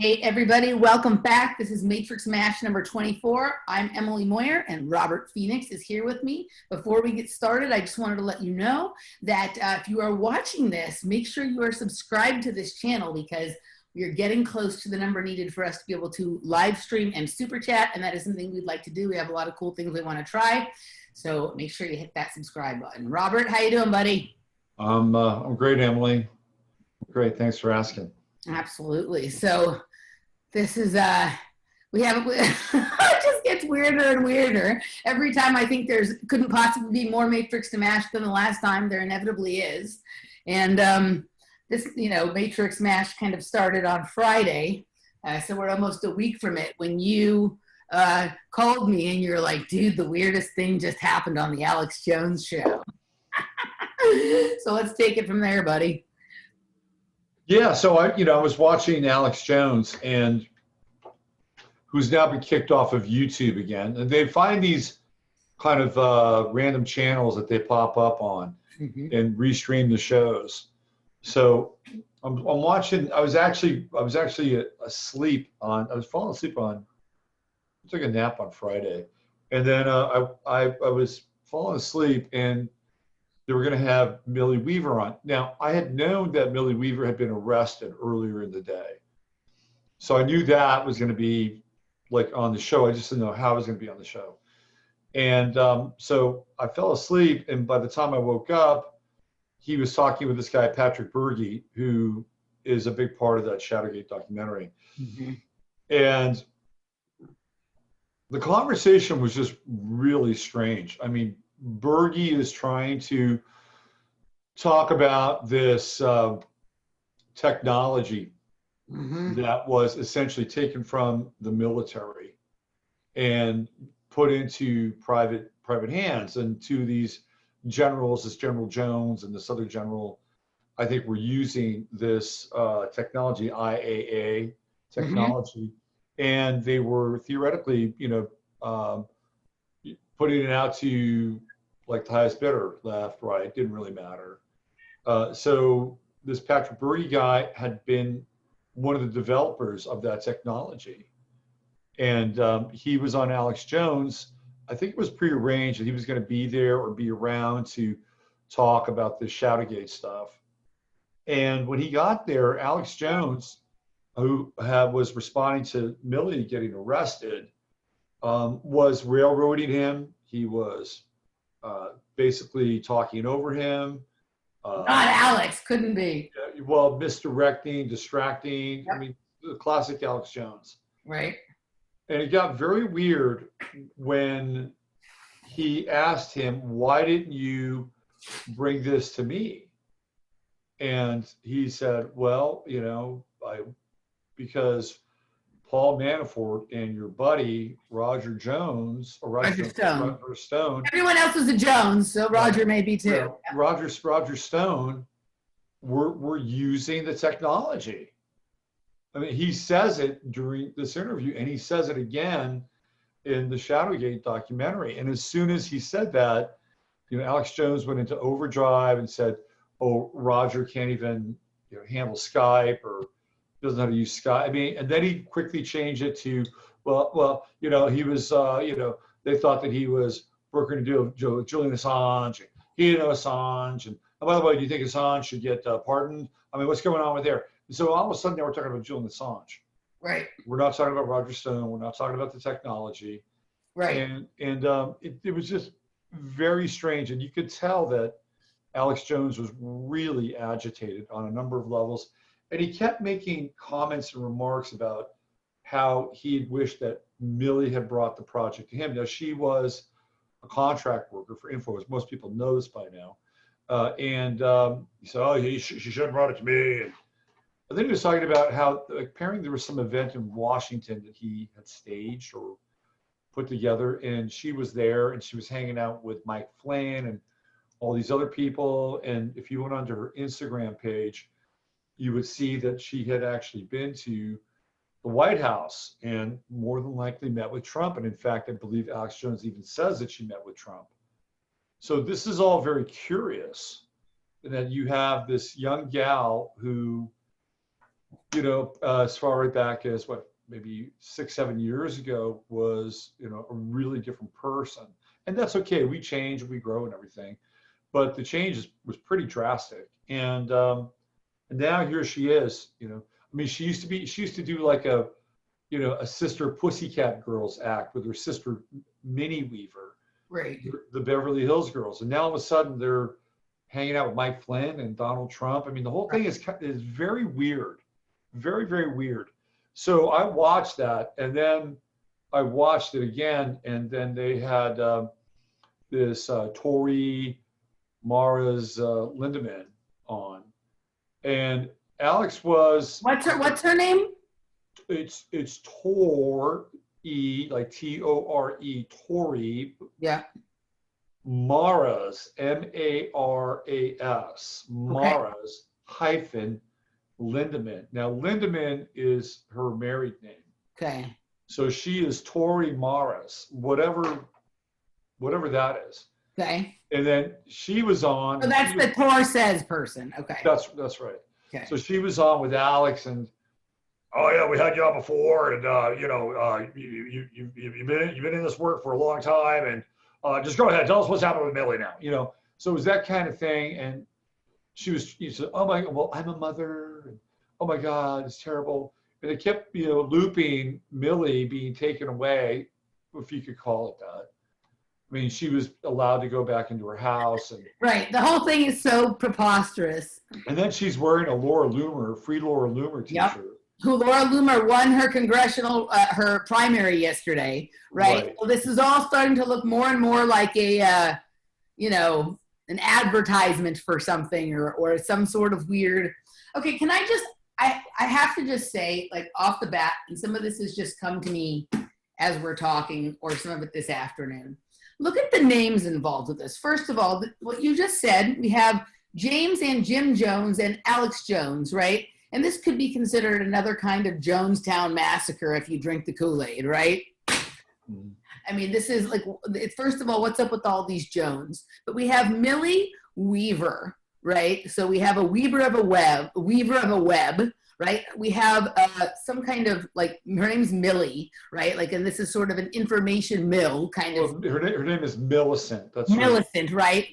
Hey everybody, welcome back. This is Matrix Mash number 24. I'm Emily Moyer and Robert Phoenix is here with me. Before we get started, I just wanted to let you know that if you are watching this, make sure you are subscribed to this channel because we are getting close to the number needed for us to be able to live stream and super chat, and that is something we'd like to do. We have a lot of cool things we want to try, so make sure you hit that subscribe button. Robert, how you doing, buddy? I'm great, Emily. Great, thanks for asking. Absolutely. So this is we have it just gets weirder and weirder every time. I think there's couldn't possibly be more Matrix to Mash than the last time. There inevitably is. And this, Matrix Mash kind of started on Friday, so we're almost a week from it when you called me and you're like, dude, the weirdest thing just happened on the Alex Jones show. So let's take it from there, buddy. Yeah, so I was watching Alex Jones, and who's now been kicked off of YouTube again, and they find these kind of random channels that they pop up on and restream the shows. So I'm watching. I was actually asleep on. I was falling asleep on. I took a nap on Friday, and then I was falling asleep and they were going to have Millie Weaver on. Now, I had known that Millie Weaver had been arrested earlier in the day. So I knew that was going to be like on the show. I just didn't know how it was going to be on the show. And so I fell asleep. And by the time I woke up, he was talking with this guy, Patrick Berge, who is a big part of that Shadowgate documentary. And the conversation was just really strange. I mean, Berge is trying to talk about this technology that was essentially taken from the military and put into private hands, and to these generals, this General Jones and this other general, I think, were using this technology, IAA technology, and they were theoretically, putting it out to like the highest bidder, left, right, didn't really matter. So this Patrick Berge guy had been one of the developers of that technology. And he was on Alex Jones. I think it was prearranged that he was going to be there or be around to talk about this Shadowgate stuff. And when he got there, Alex Jones, who was responding to Millie getting arrested, was railroading him. He was basically talking over him. Not Alex, couldn't be. Well, misdirecting, distracting. Yep. I mean, the classic Alex Jones. Right. And it got very weird when he asked him, why didn't you bring this to me? And he said, well, because Paul Manafort and your buddy Roger Jones, or Roger Stone. Everyone else was a Jones, so Roger may be too. Yeah, Roger Stone were using the technology. I mean, he says it during this interview, and he says it again in the Shadowgate documentary. And as soon as he said that, Alex Jones went into overdrive and said, "Oh, Roger can't even handle Skype, or doesn't know how to use Skype." I mean, and then he quickly changed it to, well, he was, they thought that he was working to do Julian Assange. He didn't know Assange. And by the way, do you think Assange should get pardoned? I mean, what's going on with there? And so all of a sudden, now we're talking about Julian Assange. Right. We're not talking about Roger Stone. We're not talking about the technology. Right. And it was just very strange. And you could tell that Alex Jones was really agitated on a number of levels. And he kept making comments and remarks about how he wished that Millie had brought the project to him. Now, she was a contract worker for InfoWars. Most people know this by now. And he said, oh, she should have brought it to me. And then he was talking about how apparently there was some event in Washington that he had staged or put together. And she was there, and she was hanging out with Mike Flynn and all these other people. And if you went onto her Instagram page, you would see that she had actually been to the White House and more than likely met with Trump. And in fact, I believe Alex Jones even says that she met with Trump. So this is all very curious, that you have this young gal who as far right back as maybe 6, 7 years ago was, a really different person. And that's okay. We change, we grow and everything. But the change was pretty drastic. And now here she is, I mean, she used to do like a sister Pussycat Girls act with her sister Minnie Weaver, Right. the Beverly Hills Girls. And now all of a sudden they're hanging out with Mike Flynn and Donald Trump. I mean, the whole thing is very weird, very, very weird. So I watched that, and then I watched it again, and then they had this Tori Mara's Lindemann on, and Alex was What's her name? it's Tor like Tore Tori. Yeah. Mara's Maras Mara's hyphen Lindemann. Now Lindemann is her married name. Okay. So she is Tori Maras, whatever that is. Okay. And then she was on. So that's the Tor says person. Okay. That's right. Okay. So she was on with Alex, and oh yeah, we had you on before, and you've been in this work for a long time, and just go ahead, tell us what's happening with Millie now. So it was that kind of thing, and she said, oh my, well, I'm a mother, and oh my God, it's terrible, and it kept looping Millie being taken away, if you could call it that. I mean, she was allowed to go back into her house, and right. The whole thing is so preposterous. And then she's wearing a free Laura Loomer t-shirt. Yep. Who Laura Loomer won her congressional, her primary yesterday, right? So this is all starting to look more and more like an advertisement for something or some sort of weird. Okay, can I have to just say, like off the bat, and some of this has just come to me as we're talking, or some of it this afternoon. Look at the names involved with this. First of all, what you just said, we have James and Jim Jones and Alex Jones, right? And this could be considered another kind of Jonestown massacre if you drink the Kool-Aid, right? Mm-hmm. I mean, this is like, first of all, what's up with all these Jones? But we have Millie Weaver, right? So we have a weaver of a web, right? We have some kind of, like, her name's Millie, right? Like, and this is sort of an information mill kind of. Her name is Millicent. That's Millicent, right?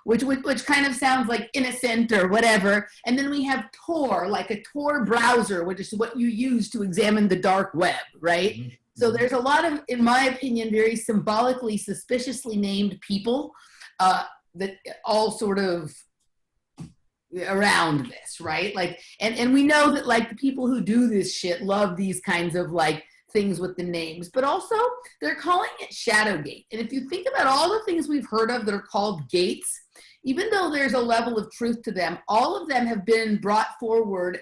Which kind of sounds like innocent or whatever. And then we have Tor, like a Tor browser, which is what you use to examine the dark web, right? Mm-hmm. So there's a lot of, in my opinion, very symbolically, suspiciously named people that all sort of around this, right? Like, and we know that, like, the people who do this shit love these kinds of, like, things with the names, but also they're calling it Shadowgate. And if you think about all the things we've heard of that are called gates, even though there's a level of truth to them, all of them have been brought forward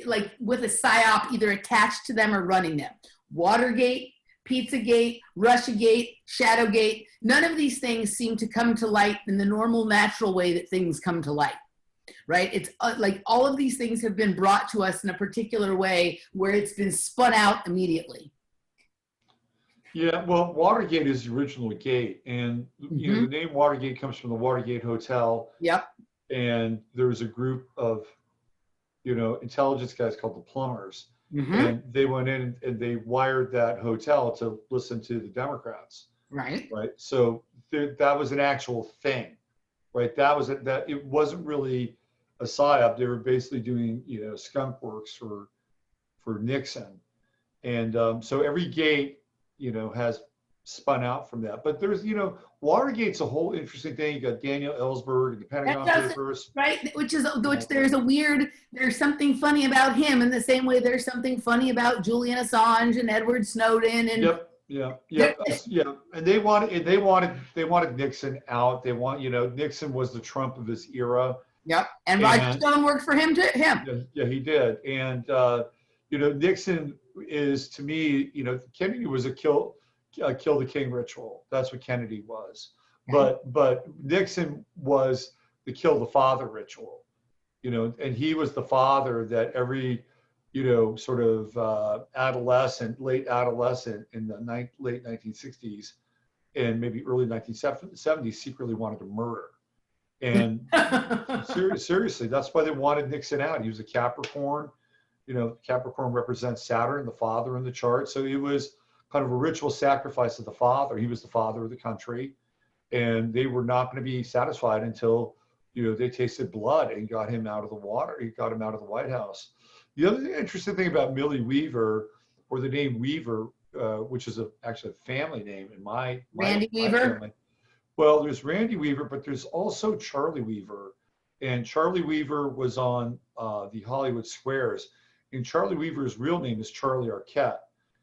like with a psyop either attached to them or running them. Watergate, Pizzagate, Russiagate, Shadowgate, none of these things seem to come to light in the normal, natural way that things come to light, right? It's like all of these things have been brought to us in a particular way where it's been spun out immediately. Yeah, well, Watergate is the original gate, and the name Watergate comes from the Watergate Hotel. Yep. And there was a group of, intelligence guys called the Plumbers. Mm-hmm. And they went in and they wired that hotel to listen to the Democrats. Right. Right. So that was an actual thing, right? That it wasn't really a psyop. They were basically doing, skunk works for Nixon. And so every gate, has spun out from that. But there's, Watergate's a whole interesting thing. You got Daniel Ellsberg and the Pentagon Papers. Right, which there's something funny about him in the same way there's something funny about Julian Assange and Edward Snowden and Yeah. And they wanted Nixon out. They want, Nixon was the Trump of his era. Yep. And Roger Stone worked for him too. Yeah, he did. And Nixon is, to me, Kennedy was a kill the king ritual. That's what Kennedy was. Okay. But Nixon was the kill the father ritual, and he was the father that every, sort of late adolescent in the late 1960s and maybe early 1970s secretly wanted to murder. And seriously, that's why they wanted Nixon out. He was a Capricorn. Capricorn represents Saturn, the father in the chart. So it was kind of a ritual sacrifice of the father. He was the father of the country, and they were not going to be satisfied until, they tasted blood and got him out of the water. He got him out of the White House. The other interesting thing about Millie Weaver, or the name Weaver, which is actually a family name in my Randy my Weaver. family. Well, there's Randy Weaver, but there's also Charlie Weaver. And Charlie Weaver was on the Hollywood Squares. And Charlie Weaver's real name is Charlie Arquette.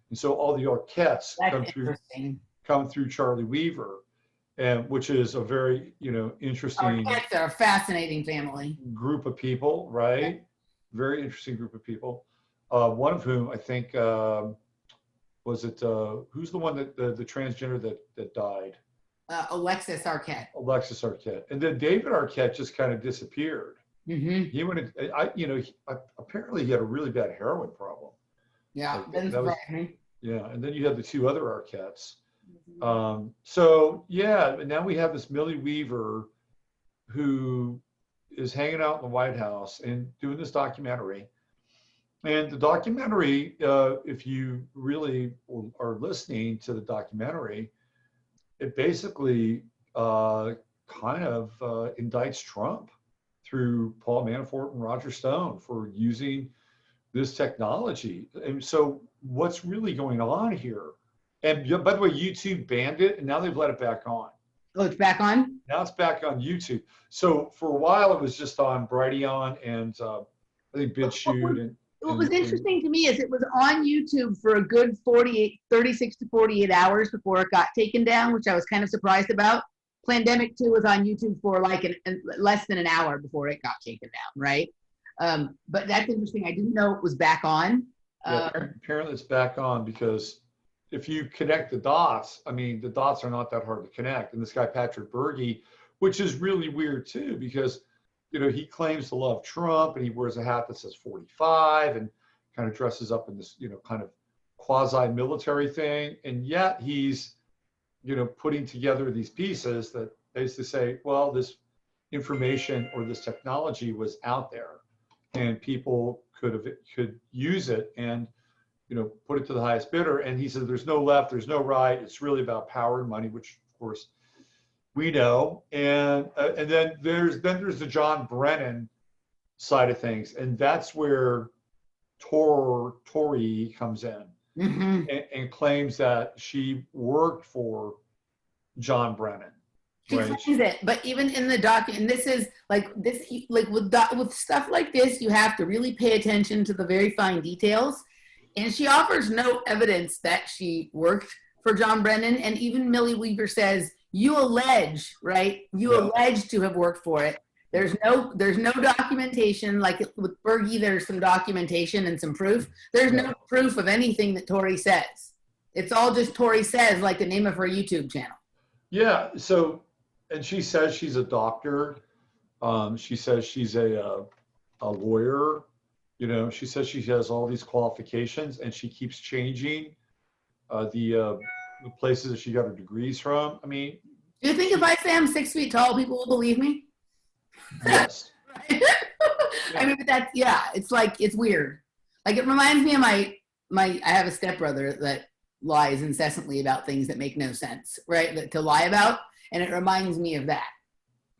And so all the Arquettes come through Charlie Weaver, and which is a very, interesting. Arquettes are a fascinating family. Group of people, right? Yeah. Very interesting group of people. One of whom I think, who's the one the transgender that died? Alexis Arquette. Alexis Arquette. And then David Arquette just kind of disappeared. Mm-hmm. He went, apparently he had a really bad heroin problem. Yeah, yeah. And then you had the two other Arquettes. Mm-hmm. And now we have this Millie Weaver who is hanging out in the White House and doing this documentary. And the documentary, if you really are listening to the documentary, it basically kind of indicts Trump through Paul Manafort and Roger Stone for using this technology. And so what's really going on here? And by the way, YouTube banned it, and now they've let it back on. Oh, it's back on? Now it's back on YouTube. So for a while, it was just on Brighteon and I think BitChute. What was interesting to me is it was on YouTube for a good 36 to 48 hours before it got taken down, which I was kind of surprised about. Plandemic 2 was on YouTube for like less than an hour before it got taken down, right? But that's interesting. I didn't know it was back on. Apparently it's back on because if you connect the dots, the dots are not that hard to connect. And this guy, Patrick Berge, which is really weird too, because he claims to love Trump and he wears a hat that says 45 and kind of dresses up in this, kind of quasi-military thing. And yet he's, putting together these pieces that basically say, well, this information or this technology was out there and people could use it and, put it to the highest bidder. And he said, there's no left, there's no right. It's really about power and money, which of course we know. And then there's the John Brennan side of things. And that's where Tori comes in. Mm-hmm. and claims that she worked for John Brennan. She claims it, but even in the doc, and this is like with stuff like this, you have to really pay attention to the very fine details. And she offers no evidence that she worked for John Brennan. And even Millie Weaver says, you allege, right? You allege to have worked for it. There's no documentation. Like with Berge, there's some documentation and some proof. There's no proof of anything that Tori says. It's all just Tori says, like the name of her YouTube channel. Yeah. So, and she says she's a doctor. She says she's a lawyer. She says she has all these qualifications, and she keeps changing the places that she got her degrees from. Do you think if I say I'm 6 feet tall, people will believe me? Yes. Right? Yeah. It's like, it's weird. Like it reminds me of I have a stepbrother that lies incessantly about things that make no sense, right? To lie about. And it reminds me of that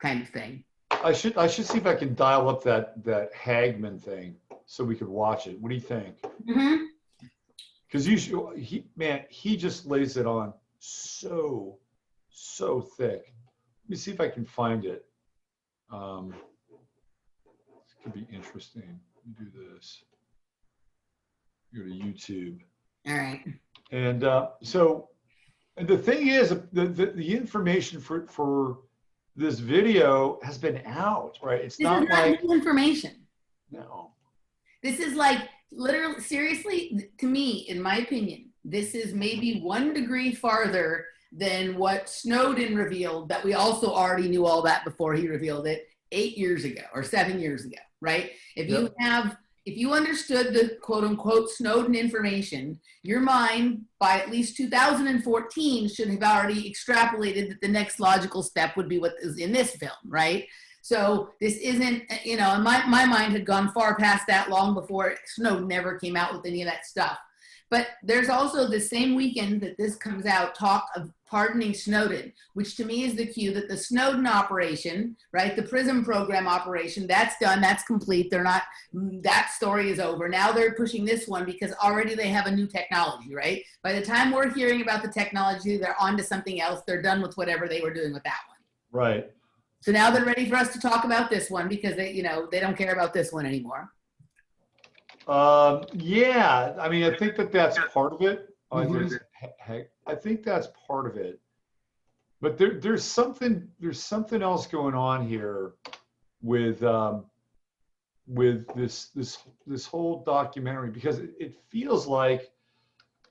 kind of thing. I should see if I can dial up that Hagman thing so we could watch it. What do you think? Mm-hmm. Because he just lays it on so thick. Let me see if I can find it. This could be interesting. Let me do this. Go to YouTube. All right. And and the thing is, the information for this video has been out, right? It's not like new information. No. This is like literally, seriously, to me, in my opinion, this is maybe 1 degree farther than what Snowden revealed, that we also already knew all that before he revealed it 8 years ago or 7 years ago, right? If you understood the quote unquote Snowden information, your mind by at least 2014 should have already extrapolated that the next logical step would be what is in this film, right? So this isn't, you know, and my mind had gone far past that long before Snowden never came out with any of that stuff. But there's also the same weekend that this comes out, talk of pardoning Snowden, which to me is the cue that the Snowden operation, right, the PRISM program operation, that's done, that's complete. They're not, that story is over. Now they're pushing this one because already they have a new technology, right? By the time we're hearing about the technology, they're on to something else. They're done with whatever they were doing with that one. Right. So now they're ready for us to talk about this one because they, you know, they don't care about this one anymore. Yeah, I mean, I think that that's part of it. I think that's part of it. But there's something else going on here with this whole documentary, because it feels like,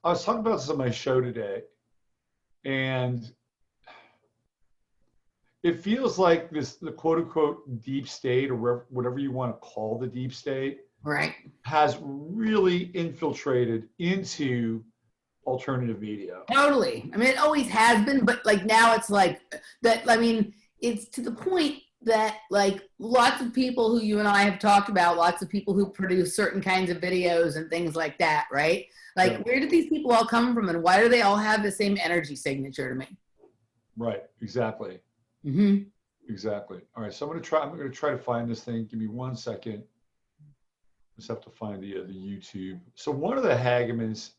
I was talking about this on my show today, and it feels like the quote unquote deep state, or whatever you want to call the deep state, Right. has really infiltrated into alternative media. Totally. I mean, it always has been, but like now it's like that. I mean, it's to the point that like lots of people who you and I have talked about, lots of people who produce certain kinds of videos and things like that, right? Like, Yeah. Where did these people all come from, and why do they all have the same energy signature to me? Right. Exactly. Mm-hmm. Exactly. All right. So I'm going to try to find this thing. Give me 1 second. Just have to find the YouTube. So one of the Hagemans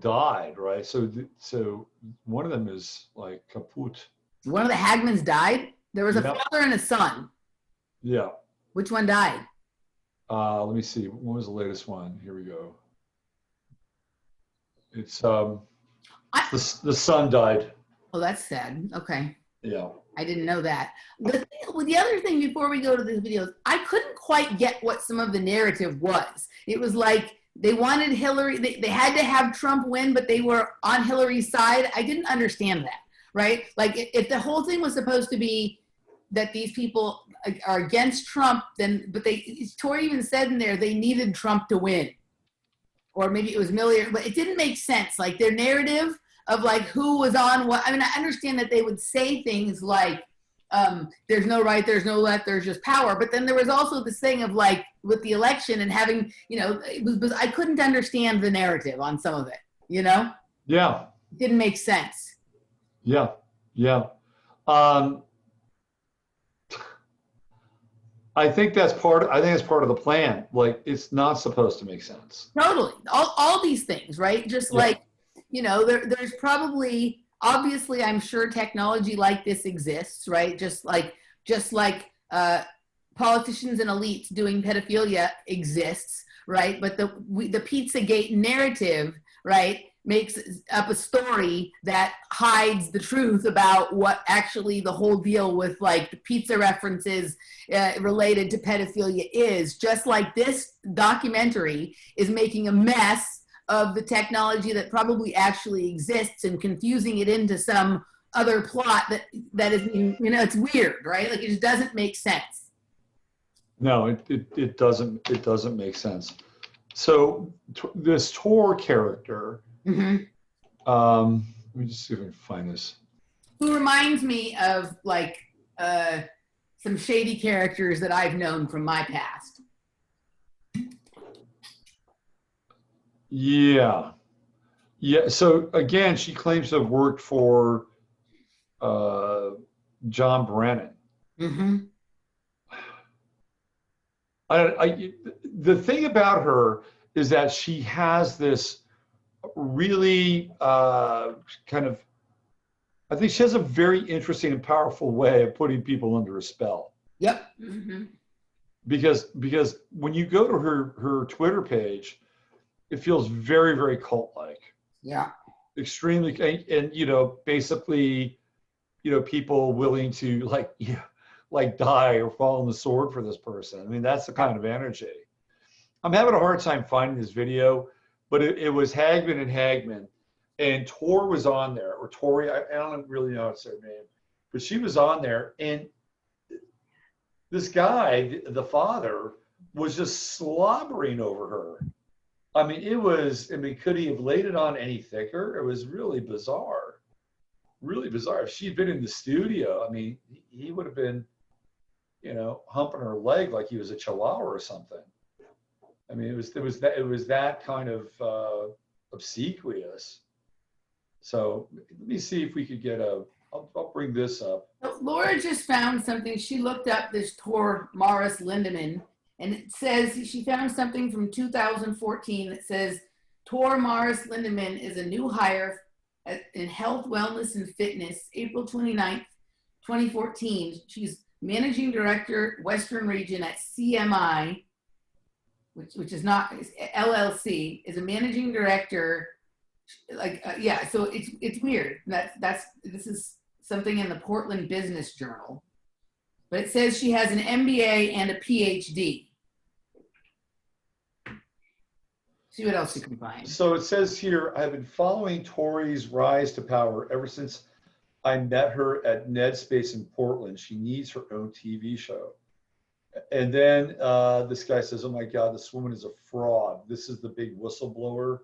died, right? So one of them is like kaput. One of the Hagmans died. There was a Yeah. father and a son. Yeah. Which one died? Let me see. When was the latest one? Here we go. It's the son died. Oh, that's sad. Okay. Yeah. I didn't know that. The other thing before we go to the videos, I couldn't quite get what some of the narrative was. It was like they wanted Hillary, they had to have Trump win, but they were on Hillary's side. I didn't understand that, right? Like if the whole thing was supposed to be that these people are against Trump, then, but Tori even said in there, they needed Trump to win. Or maybe it was Miller, but it didn't make sense. Like their narrative of like who was on what. I mean, I understand that they would say things like, there's no right, there's no left, there's just power. But then there was also this thing of like with the election and having, you know, I couldn't understand the narrative on some of it, you know? Yeah. It didn't make sense. Yeah. Yeah. I think that's part of the plan. Like, it's not supposed to make sense. Totally. All these things, right? Just Yeah. like, you know, there's probably, obviously, I'm sure technology like this exists, right? Just like politicians and elites doing pedophilia exists, right? But the Pizzagate narrative, right, makes up a story that hides the truth about what actually the whole deal with like the pizza references related to pedophilia is. Just like this documentary is making a mess of the technology that probably actually exists and confusing it into some other plot that is, you know, it's weird, right? Like it just doesn't make sense. No, it doesn't make sense. So this Tor character, Mm-hmm. let me just see if I can find this. Who reminds me of like some shady characters that I've known from my past. Yeah. Yeah. So again, she claims to have worked for John Bannon. Mm-hmm. The thing about her is that she has this really kind of, I think she has a very interesting and powerful way of putting people under a spell. Yep. Mm-hmm. Because when you go to her Twitter page, it feels very, very cult-like. Yeah. Extremely, and you know, basically, you know, people willing to like die or fall on the sword for this person. I mean, that's the kind of energy. I'm having a hard time finding this video, but it was Hagman, and Tor was on there, or Tori, I don't really know it's her name, but she was on there, and this guy, the father, was just slobbering over her. I mean, could he have laid it on any thicker? It was really bizarre. Really bizarre. If she'd been in the studio, I mean, he would have been you know, humping her leg like he was a chihuahua or something. I mean, it was that kind of obsequious. So let me see if we could get I'll bring this up. Laura just found something. She looked up this Tor Morris Lindemann, and it says she found something from 2014 that says Tor Morris Lindemann is a new hire in health, wellness, and fitness, April 29th, 2014. She's managing director, Western region at CMI, which is not LLC, is a managing director. Like, yeah, so it's weird. This is something in the Portland Business Journal, but it says she has an MBA and a PhD. See what else you can find. So it says here, I've been following Tori's rise to power ever since I met her at Ned Space in Portland. She needs her own TV show. And then this guy says, oh my God, this woman is a fraud. This is the big whistleblower.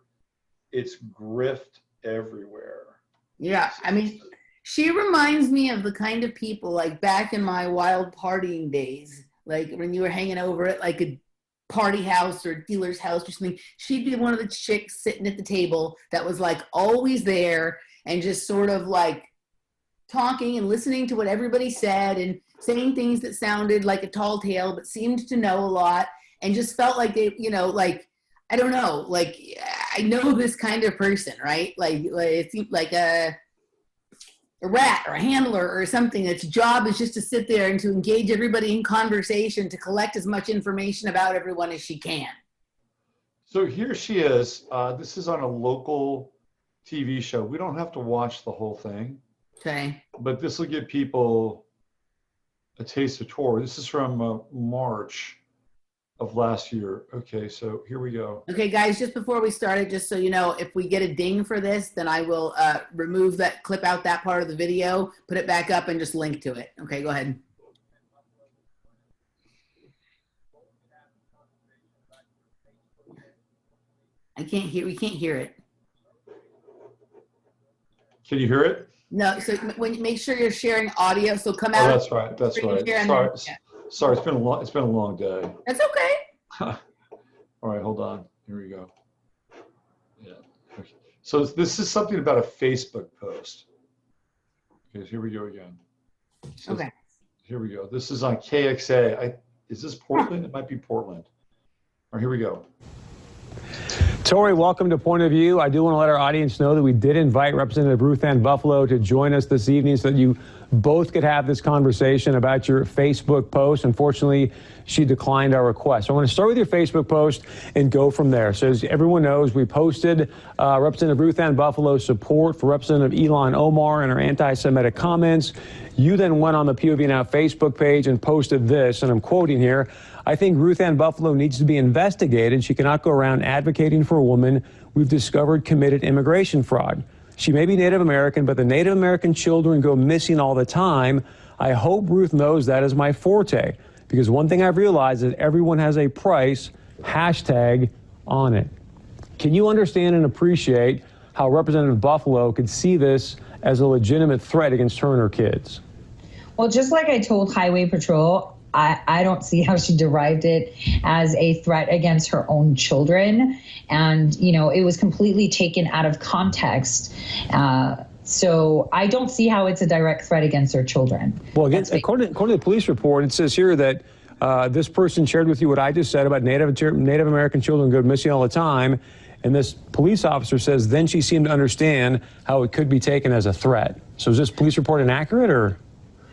It's grift everywhere. Yeah, I mean, she reminds me of the kind of people like back in my wild partying days, like when you were hanging over at like a party house or dealer's house or something. She'd be one of the chicks sitting at the table that was like always there and just sort of like talking and listening to what everybody said and saying things that sounded like a tall tale but seemed to know a lot and just felt like they, you know, like, I don't know, like I know this kind of person, right? Like it seemed like a rat or a handler or something that's job is just to sit there and to engage everybody in conversation, to collect as much information about everyone as she can. So here she is. This is on a local TV show. We don't have to watch the whole thing. Okay. But this will give people a taste of Tori. This is from March of last year. Okay, so here we go. Okay, guys, just before we started, just so you know, if we get a ding for this, then I will remove that, clip out that part of the video, put it back up, and just link to it. Okay, go ahead. We can't hear it. Can you hear it? No, so when make sure you're sharing audio, so come out. Oh, that's right. That's right. Sorry, it's been a long day. That's okay. All right, hold on. Here we go. Yeah. Okay. So this is something about a Facebook post. Okay, here we go again. Okay. Here we go. This is on KXA. Is this Portland? It might be Portland. All right, here we go. Tori, welcome to Point of View. I do want to let our audience know that we did invite Representative Ruth Ann Buffalo to join us this evening so that you both could have this conversation about your Facebook post. Unfortunately, she declined our request. So I want to start with your Facebook post and go from there. So as everyone knows, we posted Representative Ruth Ann Buffalo's support for Representative Ilhan Omar and her anti-Semitic comments. You then went on the POV Now Facebook page and posted this, and I'm quoting here, I think Ruth Ann Buffalo needs to be investigated. She cannot go around advocating for a woman we've discovered committed immigration fraud. She may be Native American, but the Native American children go missing all the time. I hope Ruth knows that is my forte, because one thing I've realized is everyone has a price, hashtag on it. Can you understand and appreciate how Representative Buffalo could see this as a legitimate threat against her and her kids? Well, just like I told Highway Patrol, I don't see how she derived it as a threat against her own children. And, you know, it was completely taken out of context. So I don't see how it's a direct threat against her children. Well, again, according to the police report, it says here that this person shared with you what I just said about Native American children go missing all the time. And this police officer says then she seemed to understand how it could be taken as a threat. So is this police report inaccurate or?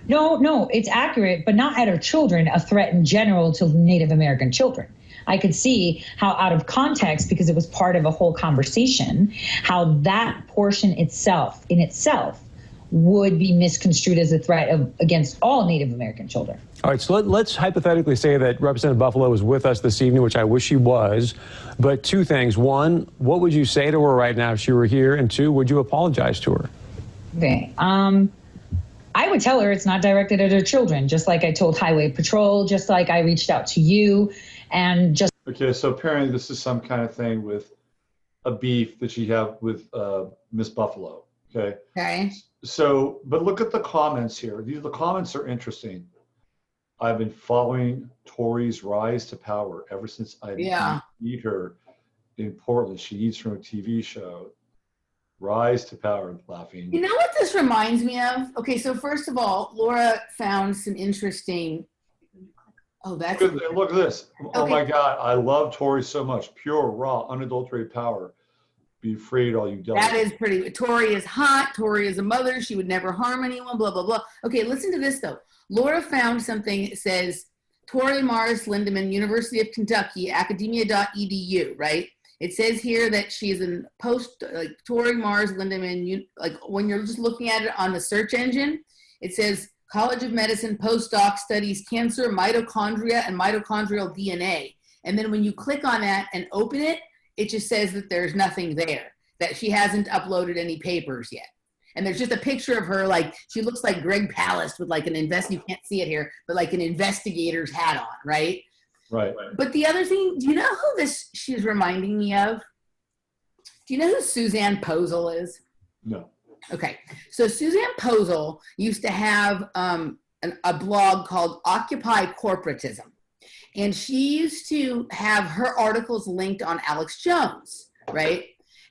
No, it's accurate, but not at her children, a threat in general to Native American children. I could see how out of context, because it was part of a whole conversation, how that portion itself would be misconstrued as a threat against all Native American children. All right, so let's hypothetically say that Representative Buffalo was with us this evening, which I wish she was. But two things. One, what would you say to her right now if she were here? And two, would you apologize to her? Okay. I would tell her it's not directed at her children, just like I told Highway Patrol, just like I reached out to you, and just. Okay, so apparently this is some kind of thing with a beef that she had with Miss Buffalo. Okay. Okay. So, but look at the comments here. The comments are interesting. I've been following Tori's rise to power ever since I beat her in Portland. She eats from a TV show. Rise to power, laughing. You know what this reminds me of? Okay, so first of all, Laura found some interesting. Oh, that's look at this. Okay. Oh my God, I love Tori so much. Pure, raw, unadulterated power. Be afraid, all you devils. That is pretty. Tori is hot. Tori is a mother. She would never harm anyone. Blah blah blah. Okay, listen to this though. Laura found something that says Tori Mars Lindemann, University of Kentucky, academia.edu. Right. It says here that she's in Tori Mars Lindemann. Like when you're just looking at it on the search engine, it says College of Medicine postdoc studies cancer, mitochondria, and mitochondrial DNA. And then when you click on that and open it, it just says that there's nothing there, that she hasn't uploaded any papers yet. And there's just a picture of her, like, she looks like Greg Palast with like you can't see it here, but like an investigator's hat on, right? Right. But the other thing, do you know who she's reminding me of? Do you know who Suzanne Posel is? No. Okay. So Suzanne Posel used to have a blog called Occupy Corporatism. And she used to have her articles linked on Alex Jones, right?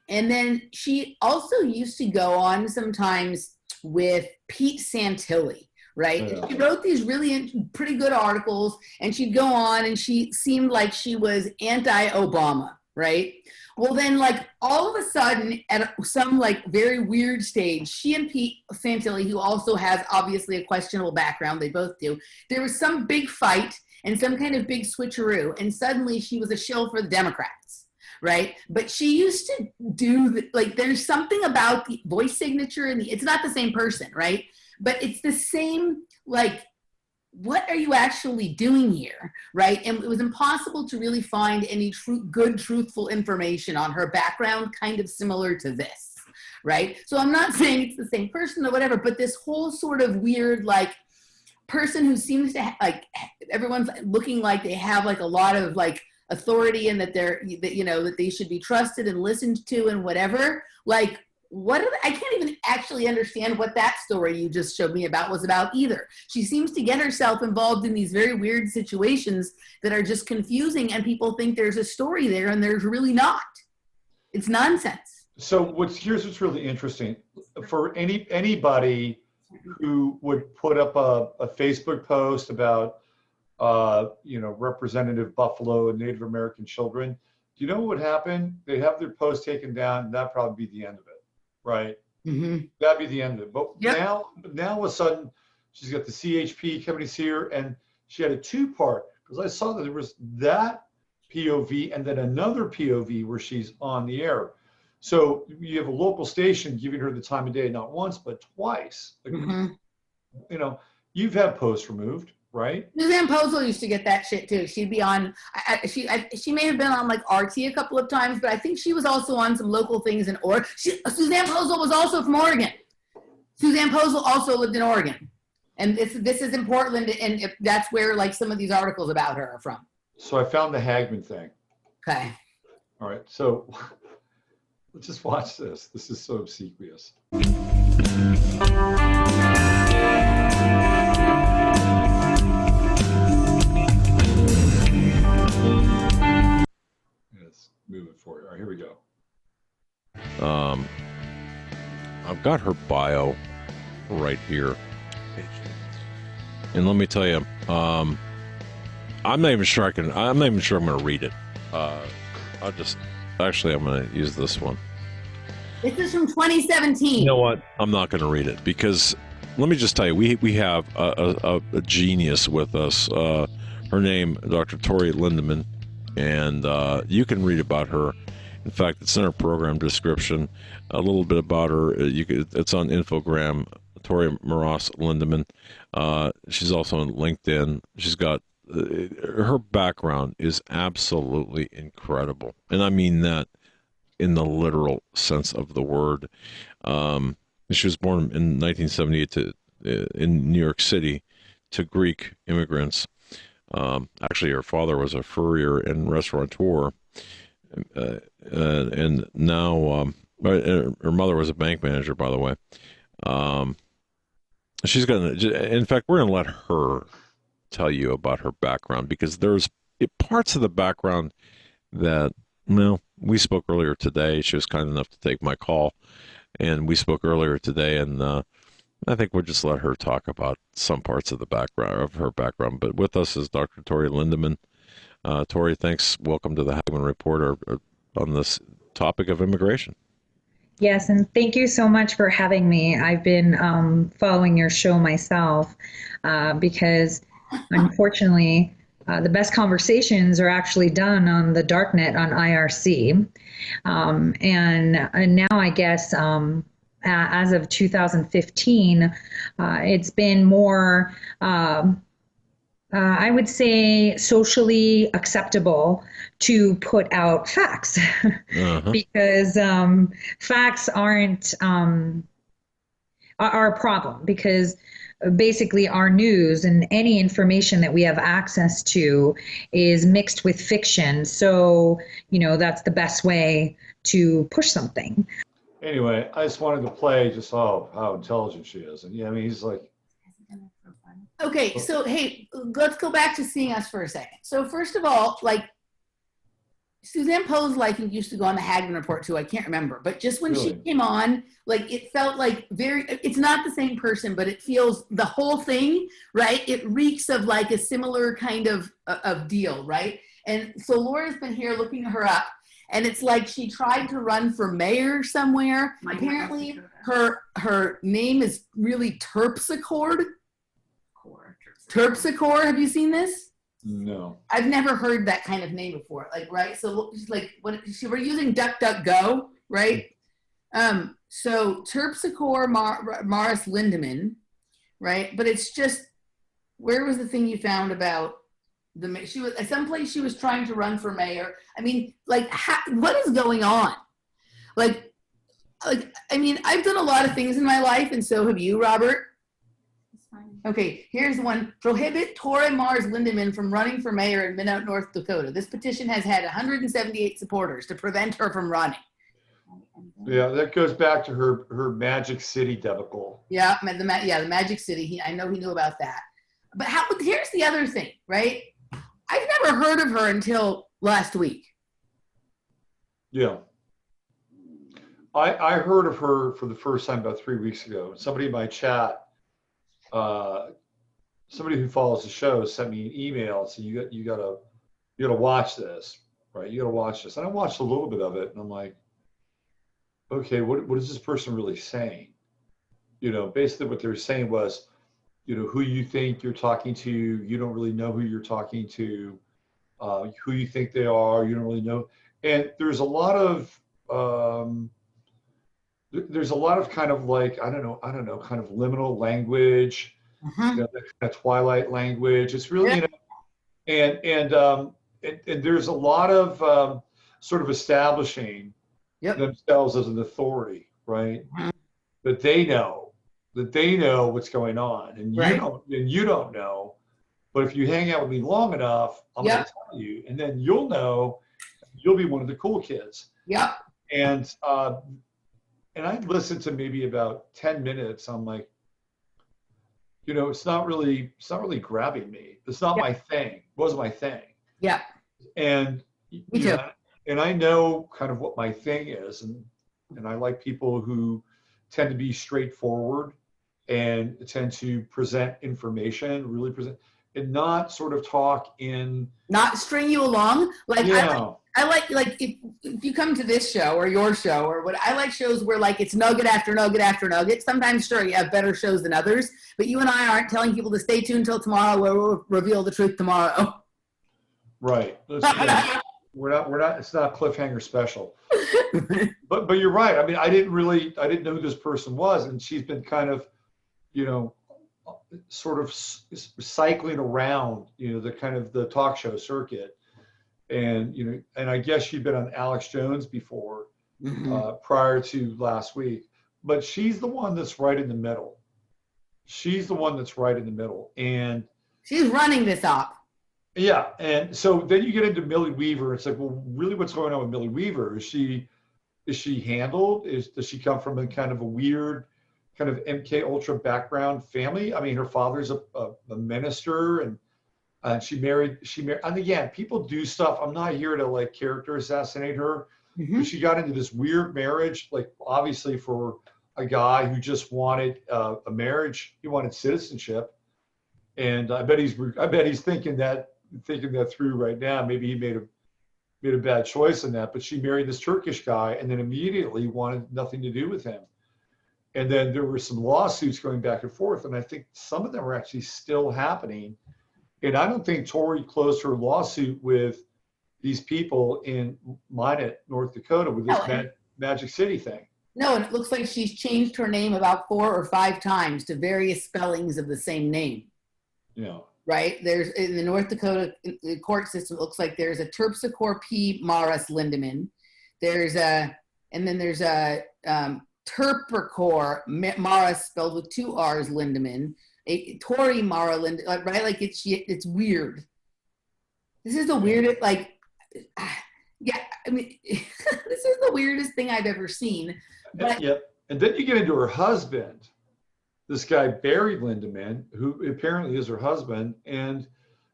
And then she also used to go on sometimes with Pete Santilli, right? Yeah. And she wrote these really pretty good articles, and she'd go on and she seemed like she was anti-Obama, right? Well, then, like, all of a sudden, at some, like, very weird stage, she and Pete Santilli, who also has obviously a questionable background, they both do, there was some big fight and some kind of big switcheroo, and suddenly she was a shill for the Democrats, right? But she used to do, there's something about the voice signature, and it's not the same person, right? But it's the same, like, what are you actually doing here, right? And it was impossible to really find any good, truthful information on her background, kind of similar to this, right? So I'm not saying it's the same person or whatever, but this whole sort of weird, like, person who seems to everyone's looking like they have like a lot of like authority and that that they should be trusted and listened to and whatever. Like, I can't even actually understand what that story you just showed me was about either. She seems to get herself involved in these very weird situations that are just confusing, and people think there's a story there and there's really not. It's nonsense. So here's what's really interesting. For anybody who would put up a Facebook post about, Representative Buffalo and Native American children, do you know what would happen? They'd have their post taken down, and that'd probably be the end of it, right? Mm-hmm. That'd be the end of it. But yep. now all of a sudden, she's got the CHP coming to see her, and she had a two-part, because I saw that there was that POV and then another POV where she's on the air. So you have a local station giving her the time of day, not once, but twice. Mm-hmm. You've had posts removed, right? Suzanne Posel used to get that shit too. She'd be on, she may have been on like RT a couple of times, but I think she was also on some local things in Oregon. Suzanne Posel was also from Oregon. Suzanne Posel also lived in Oregon. And this is in Portland, and that's where like some of these articles about her are from. So I found the Hagman thing. Okay. All right, so let's just watch this. This is so obsequious. Let's move it forward. All right, here we go. I've got her bio right here. And let me tell you, I'm not even sure I'm going to read it. I'm going to use this one. This is from 2017. You know what? I'm not going to read it because let me just tell you, we have a genius with us. Her name, Dr. Tori Lindemann, and you can read about her. In fact, it's in our program description. A little bit about her. It's on Infogram. Tori Mars Lindemann. She's also on LinkedIn. She's got her background is absolutely incredible, and I mean that in the literal sense of the word. She was born in 1978 in New York City to Greek immigrants. Actually, her father was a furrier and restaurateur, and now her mother was a bank manager, by the way. She's gonna. In fact, we're gonna let her tell you about her background, because there's parts of the background that, well, we spoke earlier today. She was kind enough to take my call, and we spoke earlier today, and I think we'll just let her talk about some parts of the background of her background. But with us is Dr. Tori Lindemann. Tori, thanks. Welcome to the Hagman Report on this topic of immigration. Yes, and thank you so much for having me. I've been following your show myself because, unfortunately, the best conversations are actually done on the darknet on IRC. And now I guess as of 2015, it's been more, I would say, socially acceptable to put out facts because facts aren't are a problem, because basically our news and any information that we have access to is mixed with fiction. So, that's the best way to push something. Anyway, I just wanted to play just how intelligent she is. And yeah, I mean, he's like, Okay, so hey, let's go back to seeing us for a second. So first of all, like, Suzanne Poe's used to go on the Hagman Report too. I can't remember, but just when she came on, like, it felt like it's not the same person, but it feels the whole thing, right? It reeks of like a similar kind of deal, right? And so Laura's been here looking her up, and it's like she tried to run for mayor somewhere. Apparently her name is really Terpsichore. Terpsichore, have you seen this? no. I've never heard that kind of name before. Like, right? So, like, we're using DuckDuckGo, right? So Terpsichore Maris Lindemann, right? But it's just, where was the thing you found about she was at some place she was trying to run for mayor? I mean, like, what is going on? Like, I mean, I've done a lot of things in my life, and so have you, Robert. Okay, here's the one. Prohibit Tori Mars Lindemann from running for mayor in Minot, North Dakota. This petition has had 178 supporters to prevent her from running. Yeah, that goes back to her Magic City debacle. Yeah, the Magic City. I know he knew about that. But here's the other thing, right? I've never heard of her until last week. Yeah. I heard of her for the first time about 3 weeks ago. Somebody in my chat, somebody who follows the show, sent me an email and said, you gotta watch this, right? You gotta watch this. And I watched a little bit of it, and I'm like, okay, what is this person really saying? Basically what they were saying was, who you think you're talking to, you don't really know who you're talking to, who you think they are, you don't really know. And there's a lot of kind of like, I don't know, kind of liminal language, that kind of twilight language. It's really, and there's a lot of sort of establishing themselves as an authority, right? That they know what's going on, and you don't know. But if you hang out with me long enough, I'm going to tell you, and then you'll know. You'll be one of the cool kids. Yep. And I listened to maybe about 10 minutes. I'm like, it's not really grabbing me. It's not my thing. It wasn't my thing. Yeah. And me too. And I know kind of what my thing is, and I like people who tend to be straightforward and tend to present information, really present, and not sort of talk in, not string you along. Like, I like if you come to this show or your show or what, I like shows where like it's nugget after nugget after nugget. Sometimes, sure, you have better shows than others, but you and I aren't telling people to stay tuned till tomorrow. We'll reveal the truth tomorrow. Right. We're not. It's not a cliffhanger special. But you're right. I mean, I didn't know who this person was, and she's been kind of, sort of cycling around, the kind of the talk show circuit. And, and I guess she'd been on Alex Jones before, prior to last week. But she's the one that's right in the middle. And she's running this up. Yeah. And so then you get into Millie Weaver. It's like, well, really what's going on with Millie Weaver? Is she handled? Does she come from a kind of a weird kind of MK Ultra background family? I mean, her father's a minister, and She married, and again, people do stuff. I'm not here to like character assassinate her, but she got into this weird marriage, like obviously for a guy who just wanted a marriage. He wanted citizenship. And I bet he's thinking that through right now. Maybe he made a bad choice in that, but she married this Turkish guy and then immediately wanted nothing to do with him. And then there were some lawsuits going back and forth. And I think some of them are actually still happening. And I don't think Tori closed her lawsuit with these people in Minot, North Dakota, with this Magic City thing. No, and it looks like she's changed her name about 4 or 5 times to various spellings of the same name. Yeah. Right? There's in the North Dakota court system, it looks like there's a Terpsichore P. Maris Lindemann. There's a Terpsichore Maris spelled with 2 R's Lindemann. A Tori Mara Lindemann, right? Like it's weird. This is the weirdest, like, yeah, I mean, this is the weirdest thing I've ever seen. But, yep. And then you get into her husband, this guy Barry Lindemann, who apparently is her husband, and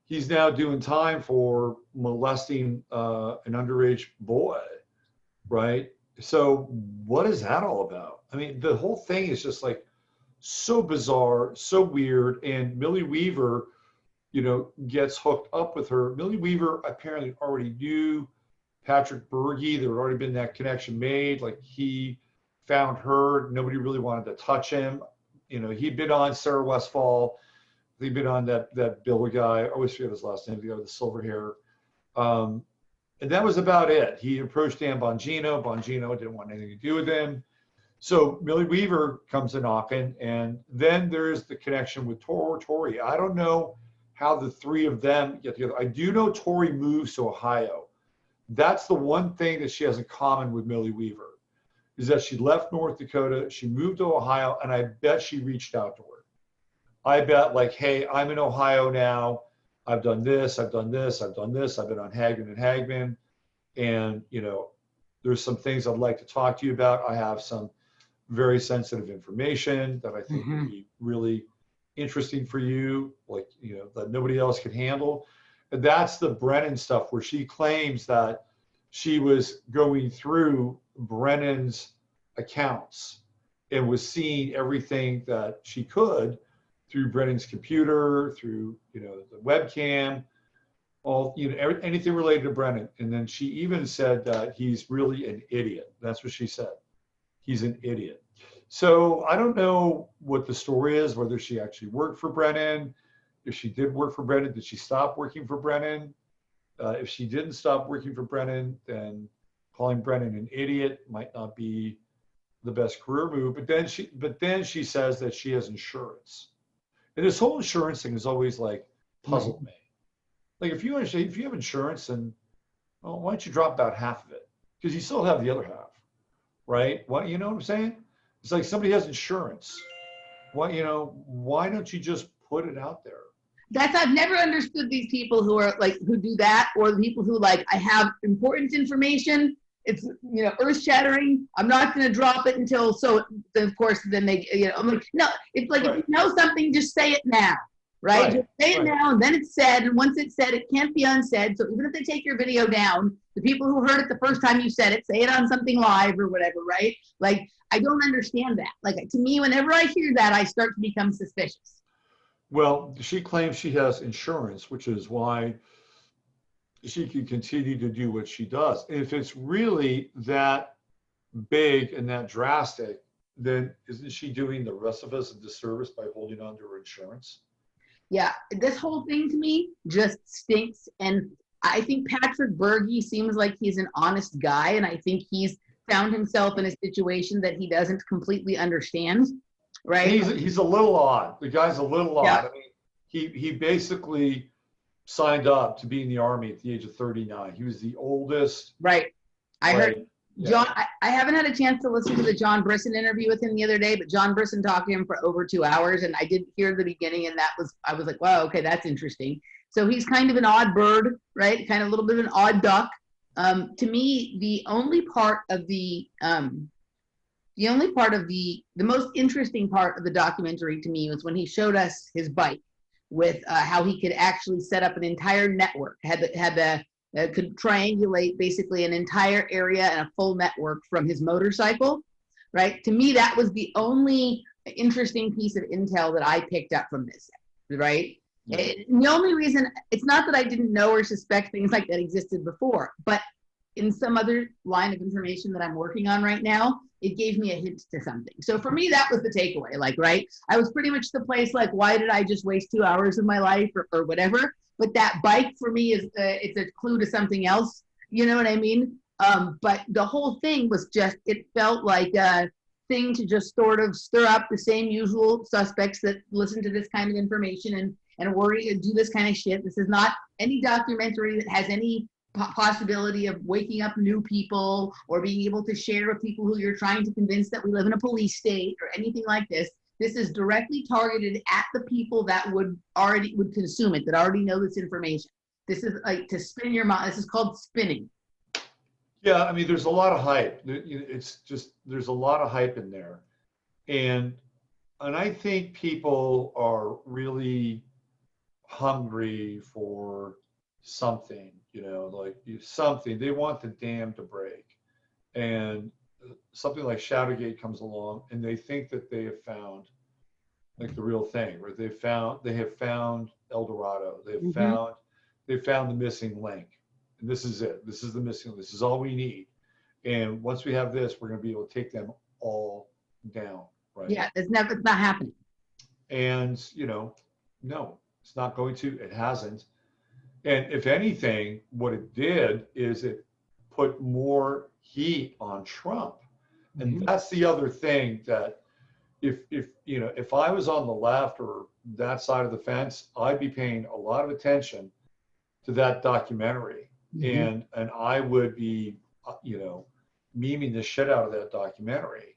he's now doing time for molesting an underage boy, right? So what is that all about? I mean, the whole thing is just like so bizarre, so weird. And Millie Weaver, gets hooked up with her. Millie Weaver apparently already knew Patrick Berge. There had already been that connection made. Like he found her. Nobody really wanted to touch him. He'd been on Sarah Westfall. He'd been on that Bill guy. I always forget his last name, the guy with the silver hair. And that was about it. He approached Dan Bongino. Bongino didn't want anything to do with him. So Millie Weaver comes a knocking, and then there's the connection with Tori. I don't know how the 3 of them get together. I do know Tori moves to Ohio. That's the one thing that she has in common with Millie Weaver, is that she left North Dakota, she moved to Ohio, and I bet she reached out to her. I bet like, hey, I'm in Ohio now. I've done this, I've done this, I've done this. I've been on Hagman and Hagman. And, there's some things I'd like to talk to you about. I have some very sensitive information that I think would be really interesting for you, like, that nobody else can handle. And that's the Brennan stuff where she claims that she was going through Brennan's accounts and was seeing everything that she could through Brennan's computer, through, the webcam, all, anything related to Brennan. And then she even said that he's really an idiot. That's what she said. He's an idiot. So I don't know what the story is, whether she actually worked for Brennan. If she did work for Brennan, did she stop working for Brennan? If she didn't stop working for Brennan, then calling Brennan an idiot might not be the best career move. But then she says that she has insurance. And this whole insurance thing has always like puzzled me. Like if you have insurance, then why don't you drop about half of it? Because you still have the other half, right? What, you know what I'm saying? It's like somebody has insurance. Why don't you just put it out there? I've never understood these people who are like, who do that, or the people who like, I have important information. It's, earth shattering. I'm not going to drop it until, so then of course, then they, I'm like, no, it's like, if you know something, just say it now, right? Just say it now, and then it's said. And once it's said, it can't be unsaid. So even if they take your video down, the people who heard it the first time you said it, say it on something live or whatever, right? Like, I don't understand that. Like, to me, whenever I hear that, I start to become suspicious. Well, she claims she has insurance, which is why she can continue to do what she does. If it's really that big and that drastic, then isn't she doing the rest of us a disservice by holding on to her insurance? Yeah, this whole thing to me just stinks. And I think Patrick Berge seems like he's an honest guy, and I think he's found himself in a situation that he doesn't completely understand, right? He's a little odd. The guy's a little odd. I mean, he basically signed up to be in the Army at the age of 39. He was the oldest. Right. I heard John, I haven't had a chance to listen to the John Brisson interview with him the other day, but John Brisson talked to him for over 2 hours, and I did hear the beginning, and I was like, wow, okay, that's interesting. So he's kind of an odd bird, right? Kind of a little bit of an odd duck. To me, the most interesting part of the documentary to me was when he showed us his bike, with how he could actually set up an entire network, could triangulate basically an entire area and a full network from his motorcycle, right? To me, that was the only interesting piece of intel that I picked up from this, right? The only reason, it's not that I didn't know or suspect things like that existed before, but in some other line of information that I'm working on right now, it gave me a hint to something. So for me, that was the takeaway, like, right? I was pretty much the place, like, why did I just waste 2 hours of my life or whatever? But that bike for me is, it's a clue to something else. You know what I mean? But the whole thing was just, it felt like a thing to just sort of stir up the same usual suspects that listen to this kind of information and worry and do this kind of shit. This is not any documentary that has any possibility of waking up new people or being able to share with people who you're trying to convince that we live in a police state or anything like this. This is directly targeted at the people that would consume it, that already know this information. This is like to spin your mind. This is called spinning. Yeah, I mean, there's a lot of hype. It's just, there's a lot of hype in there. And I think people are really hungry for something, like something. They want the dam to break. And something like Shadowgate comes along and they think that they have found like the real thing, where they have found El Dorado. They've found the missing link. And this is it. This is the missing link. This is all we need. And once we have this, we're going to be able to take them all down. Right. Yeah, it's not happening. And, no, it's not going to. It hasn't. And if anything, what it did is it put more heat on Trump. And that's the other thing, that if I was on the left or that side of the fence, I'd be paying a lot of attention to that documentary. And I would be, memeing the shit out of that documentary,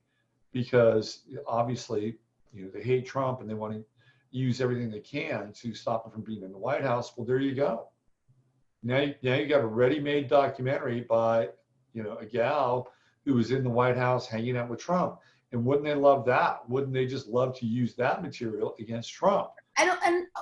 because obviously, they hate Trump and they want to use everything they can to stop him from being in the White House. Well, there you go. Now you got a ready-made documentary by, a gal who was in the White House hanging out with Trump. And wouldn't they love that? Wouldn't they just love to use that material against Trump? And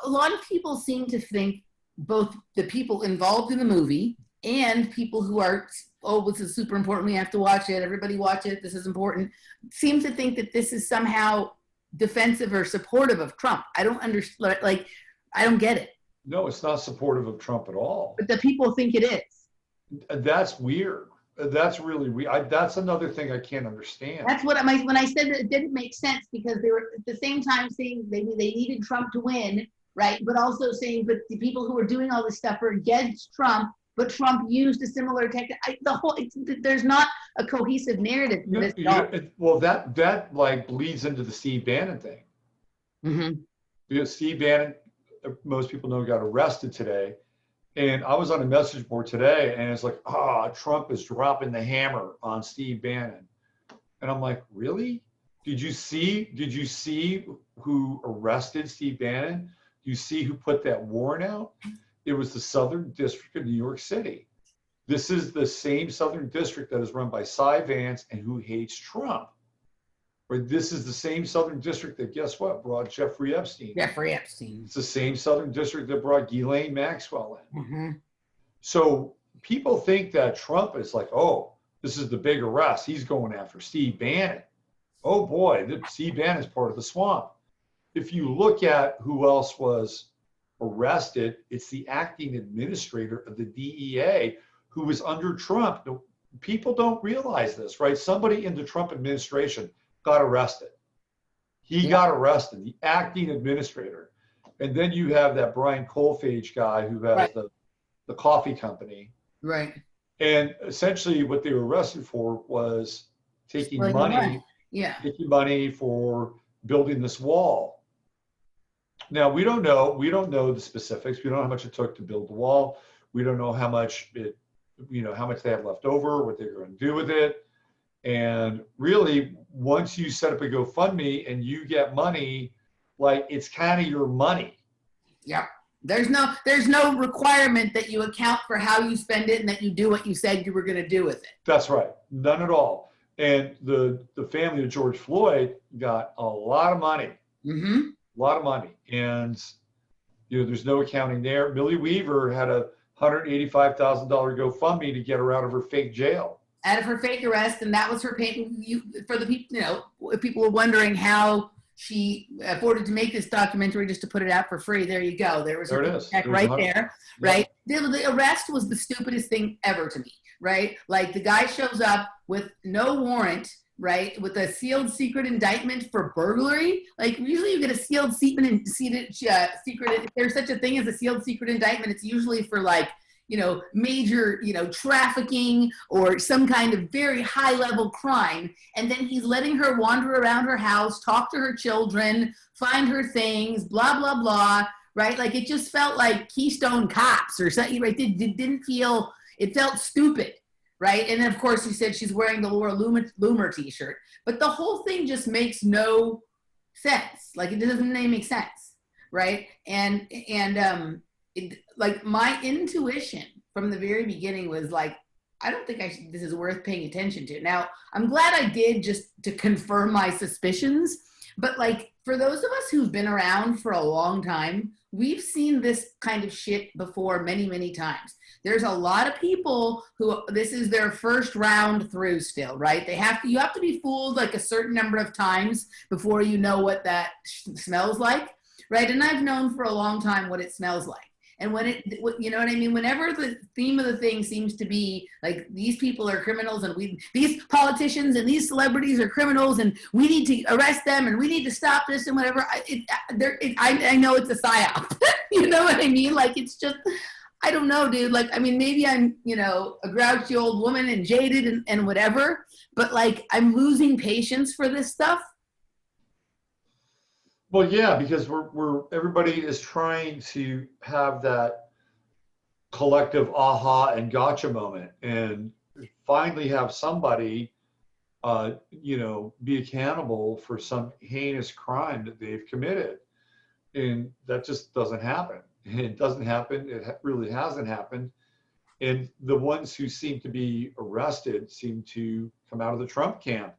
a lot of people seem to think, both the people involved in the movie and people who are, oh, this is super important, we have to watch it, everybody watch it, this is important, seem to think that this is somehow defensive or supportive of Trump. I don't understand, I don't get it. No, it's not supportive of Trump at all. But the people think it is. That's weird. That's really weird. That's another thing I can't understand. That's what when I said that it didn't make sense, because they were at the same time saying they needed Trump to win, right? But also saying, but the people who are doing all this stuff are against Trump, but Trump used a similar technique. There's not a cohesive narrative to this. Well, that like bleeds into the Steve Bannon thing. Because Steve Bannon, most people know, got arrested today. And I was on a message board today, and it's like, Trump is dropping the hammer on Steve Bannon. And I'm like, really? Did you see who arrested Steve Bannon? Do you see who put that warrant out? It was the Southern District of New York City. This is the same Southern District that is run by Cy Vance and who hates Trump. Or this is the same Southern District that, guess what, brought Jeffrey Epstein. It's the same Southern District that brought Ghislaine Maxwell in. So people think that Trump is like, oh, this is the big arrest. He's going after Steve Bannon. Oh boy, Steve Bannon is part of the swamp. If you look at who else was arrested, it's the acting administrator of the DEA who was under Trump. People don't realize this, right? Somebody in the Trump administration got arrested. He got arrested, the acting administrator. And then you have that Brian Colfage guy who has the coffee company. Right. And essentially what they were arrested for was taking money for building this wall. Now we don't know the specifics. We don't know how much it took to build the wall. We don't know how much how much they have left over, what they're going to do with it. And really, once you set up a GoFundMe and you get money, like, it's kind of your money. Yeah. There's no requirement that you account for how you spend it and that you do what you said you were going to do with it. That's right. None at all. And the family of George Floyd got a lot of money. A lot of money. And There's no accounting there. Millie Weaver had a $185,000 GoFundMe to get her out of her fake jail. Out of her fake arrest, and that was her payment. For the people, if people were wondering how she afforded to make this documentary just to put it out for free, there you go. There was a check right there, right? The arrest was the stupidest thing ever to me, right? Like the guy shows up with no warrant, right, with a sealed secret indictment for burglary. Like usually you get a sealed secret. If there's such a thing as a sealed secret indictment, it's usually for like, major, trafficking or some kind of very high level crime. And then he's letting her wander around her house, talk to her children, find her things, blah, blah, blah, right? Like it just felt like Keystone Cops or something, right? It felt stupid, right? And then of course he said she's wearing the Laura Loomer t-shirt, but the whole thing just makes no sense. Like it doesn't make sense, right? Like my intuition from the very beginning was like, I don't think this is worth paying attention to. Now, I'm glad I did just to confirm my suspicions. But like for those of us who've been around for a long time, we've seen this kind of shit before many, many times. There's a lot of people who this is their first round through still, right? You have to be fooled like a certain number of times before you know what that smells like, right? And I've known for a long time what it smells like. And you know what I mean? Whenever the theme of the thing seems to be like, these people are criminals and these politicians and these celebrities are criminals and we need to arrest them and we need to stop this and whatever, I know it's a psyop. You know what I mean? Like, it's just, I don't know, dude. Like, I mean, maybe I'm, a grouchy old woman and jaded and whatever, but like, I'm losing patience for this stuff. Well, yeah, because everybody is trying to have that collective aha and gotcha moment, and finally have somebody, be accountable for some heinous crime that they've committed, and that just doesn't happen. It doesn't happen. It really hasn't happened, and the ones who seem to be arrested seem to come out of the Trump camp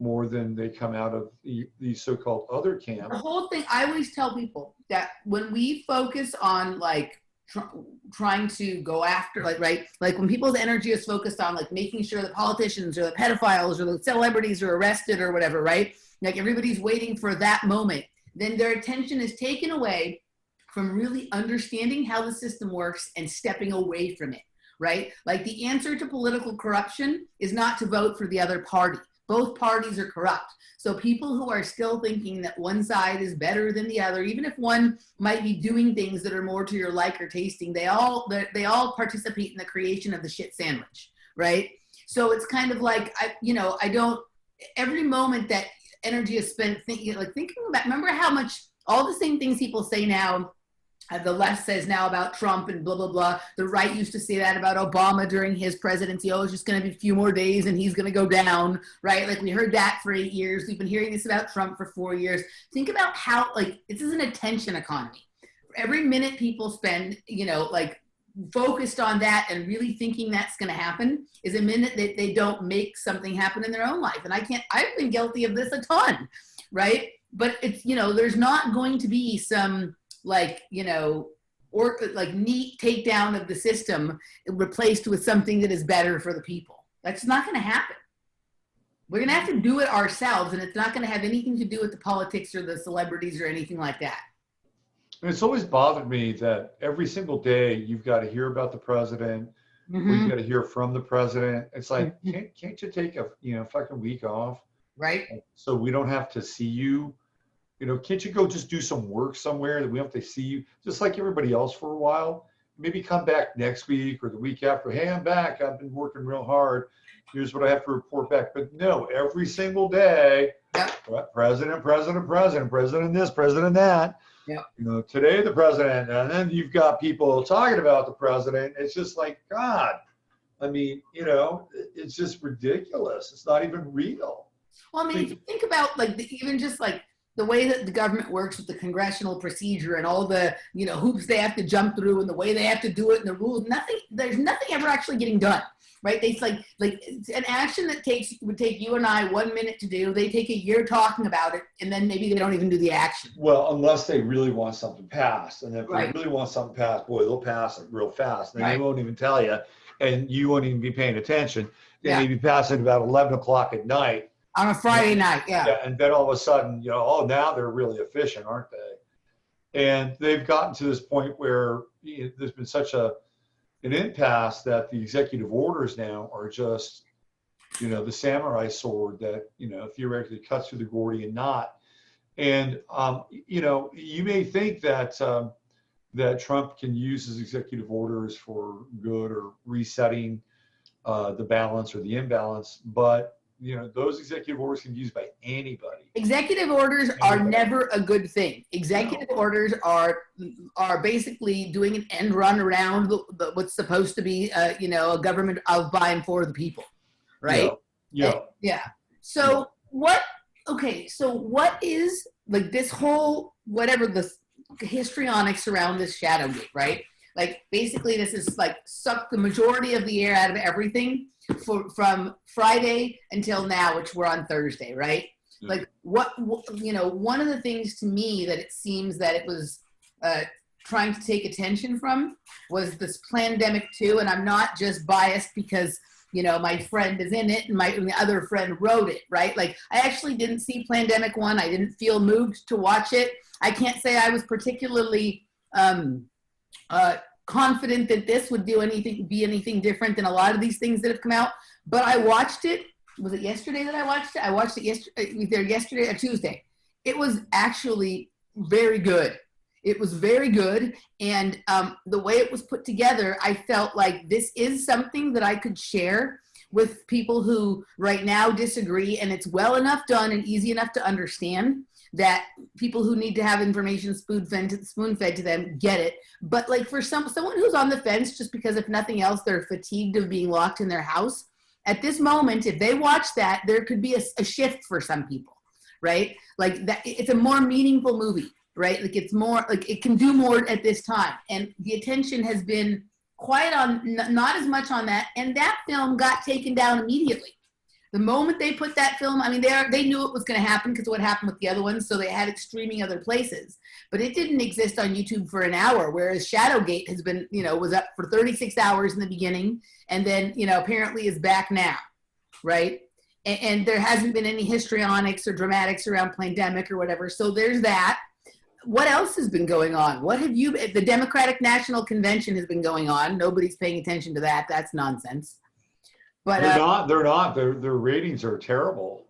more than they come out of the so-called other camp. The whole thing, I always tell people that when we focus on like trying to go after, like, right, like when people's energy is focused on like making sure the politicians or the pedophiles or the celebrities are arrested or whatever, right? Like everybody's waiting for that moment, then their attention is taken away from really understanding how the system works and stepping away from it, right? Like the answer to political corruption is not to vote for the other party. Both parties are corrupt. So people who are still thinking that one side is better than the other, even if one might be doing things that are more to your like or tasting, they all participate in the creation of the shit sandwich, right? So it's kind of like, every moment that energy is spent thinking about, remember how much all the same things people say now, the left says now about Trump and blah, blah, blah. The right used to say that about Obama during his presidency. Oh, it's just going to be a few more days and he's going to go down, right? Like we heard that for 8 years. We've been hearing this about Trump for 4 years. Think about how, like, this is an attention economy. Every minute people spend, focused on that and really thinking that's going to happen is a minute that they don't make something happen in their own life. And I've been guilty of this a ton, right? But it's, there's not going to be some, or like neat takedown of the system replaced with something that is better for the people. That's not going to happen. We're going to have to do it ourselves, and it's not going to have anything to do with the politics or the celebrities or anything like that. And it's always bothered me that every single day you've got to hear about the president, or you've got to hear from the president. It's like, can't you take a fucking week off? Right. So we don't have to see you. Can't you go just do some work somewhere that we don't have to see you, just like everybody else for a while? Maybe come back next week or the week after. Hey, I'm back. I've been working real hard. Here's what I have to report back. But no, every single day, president this, president that. Yeah. Today the president, and then you've got people talking about the president. It's just like, God, I mean, it's just ridiculous. It's not even real. Well, I mean, if you think about even just the way that the government works with the congressional procedure and all the, hoops they have to jump through and the way they have to do it and the rules, there's nothing ever actually getting done, right? It's like it's an action that would take you and I 1 minute to do. They take a year talking about it, and then maybe they don't even do the action. Well, unless they really want something passed, and if Right. they really want something passed, boy, they'll pass it real fast. And Right. they won't even tell you, and you won't even be paying attention. They Yeah. may be passing about 11 o'clock at night. On a Friday night, yeah. And then all of a sudden, oh, now they're really efficient, aren't they? And they've gotten to this point where there's been such an impasse that the executive orders now are just, the samurai sword that, theoretically cuts through the Gordian knot. And, you may think that that Trump can use his executive orders for good or resetting the balance or the imbalance, but those executive orders can be used by anybody. Executive orders are never a good thing. Executive orders are basically doing an end run around what's supposed to be, a government of, by, and for the people, right? Yeah. So what is like this whole, whatever the histrionics around this Shadowgate, right? Like basically this is like sucked the majority of the air out of everything from Friday until now, which we're on Thursday, right? Yeah. Like what, one of the things to me that it seems that it was trying to take attention from was this Plandemic 2, and I'm not just biased because my friend is in it and my other friend wrote it, right? Like I actually didn't see Plandemic 1. I didn't feel moved to watch it. I can't say I was particularly confident that this would be anything different than a lot of these things that have come out. But I watched it. Was it yesterday that I watched it? I watched it yesterday or Tuesday. It was actually very good. It was very good. And the way it was put together, I felt like this is something that I could share with people who right now disagree. And it's well enough done and easy enough to understand that people who need to have information spoon-fed to them get it. But like for someone who's on the fence, just because if nothing else, they're fatigued of being locked in their house, at this moment, if they watch that, there could be a shift for some people, right? Like that, it's a more meaningful movie, right? Like it's more, like it can do more at this time. And the attention has been quite on, not as much on that. And that film got taken down immediately. The moment they put that film, I mean, they knew it was going to happen because of what happened with the other ones, so they had it streaming other places. But it didn't exist on YouTube for an hour, whereas Shadowgate has been, was up for 36 hours in the beginning, and then, apparently is back now, right? And there hasn't been any histrionics or dramatics around Plandemic or whatever, so there's that. What else has been going on? The Democratic National Convention has been going on. Nobody's paying attention to that. That's nonsense. But they're not. Their ratings are terrible.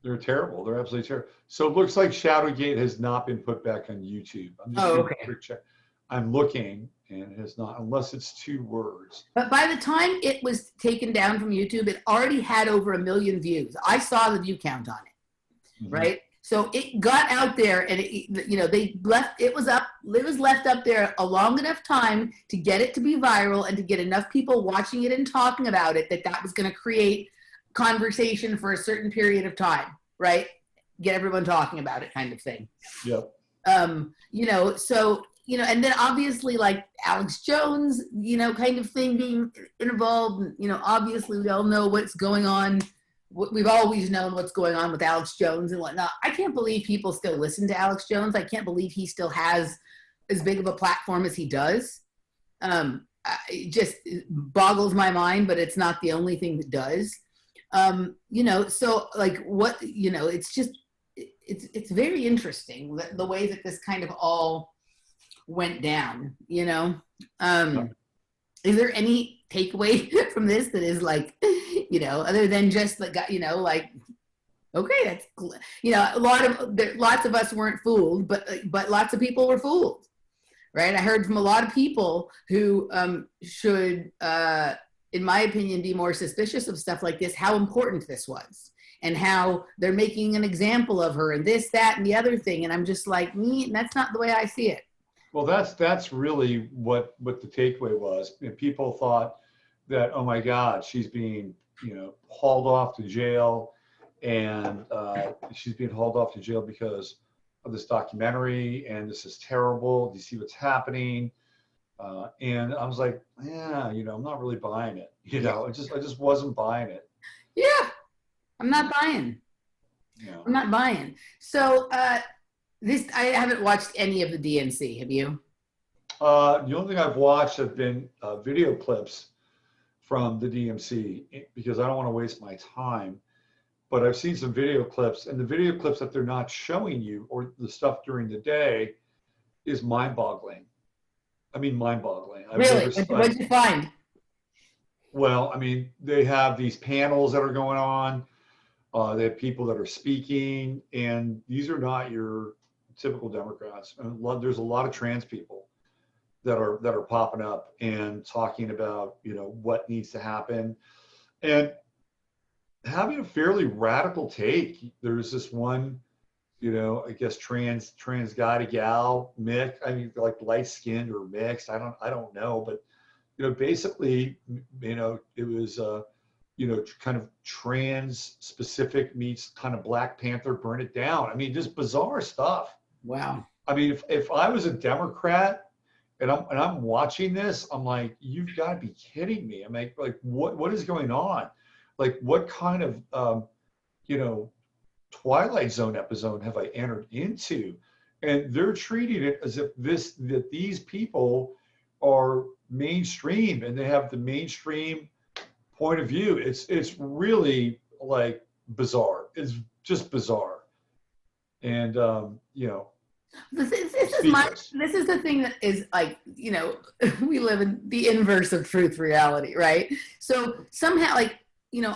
They're terrible. They're absolutely terrible. So it looks like Shadowgate has not been put back on YouTube. I'm looking, and it has not, unless it's 2 words. But by the time it was taken down from YouTube, it already had over 1 million views. I saw the view count on it, right? So it got out there, and it was left up there a long enough time to get it to be viral and to get enough people watching it and talking about it that was going to create conversation for a certain period of time, right? Get everyone talking about it, kind of thing. Yep. So and then obviously like Alex Jones, kind of thing being involved. Obviously we all know what's going on. We've always known what's going on with Alex Jones and whatnot. I can't believe people still listen to Alex Jones. I can't believe he still has as big of a platform as he does. It just boggles my mind, but it's not the only thing that does. So like what, it's very interesting the way that this kind of all went down, Is there any takeaway from this that is like, other than just like, okay, that's, lots of us weren't fooled, but lots of people were fooled, right? I heard from a lot of people who should, in my opinion, be more suspicious of stuff like this, how important this was and how they're making an example of her and this, that, and the other thing. And I'm just like, that's not the way I see it. Well, that's really what the takeaway was. And people thought that, oh my God, she's being, hauled off to jail, and she's being hauled off to jail because of this documentary, and this is terrible. Do you see what's happening? And I was like, yeah, I'm not really buying it. Yeah. I just wasn't buying it. Yeah, I'm not buying. I'm not buying. So I haven't watched any of the DNC. Have you? The only thing I've watched have been video clips from the DMC because I don't want to waste my time. But I've seen some video clips, and the video clips that they're not showing you, or the stuff during the day, is mind-boggling. I mean, mind-boggling. Really? What'd you find? Well, I mean, they have these panels that are going on. They have people that are speaking, and these are not your typical Democrats. There's a lot of trans people that are popping up and talking about what needs to happen, and having a fairly radical take. There's this one, I guess trans guy to gal, mix. I mean, like light skinned or mixed. I don't know, but basically, it was kind of trans specific meets kind of Black Panther, burn it down. I mean, just bizarre stuff. Wow. I mean, if I was a Democrat and I'm watching this, I'm like, you've got to be kidding me. I'm like what is going on? Like, what kind of Twilight Zone episode have I entered into? And they're treating it as if that these people are mainstream and they have the mainstream point of view. It's really like bizarre. It's just bizarre. And this is the thing that is like, we live in the inverse of truth reality, right? So somehow, like,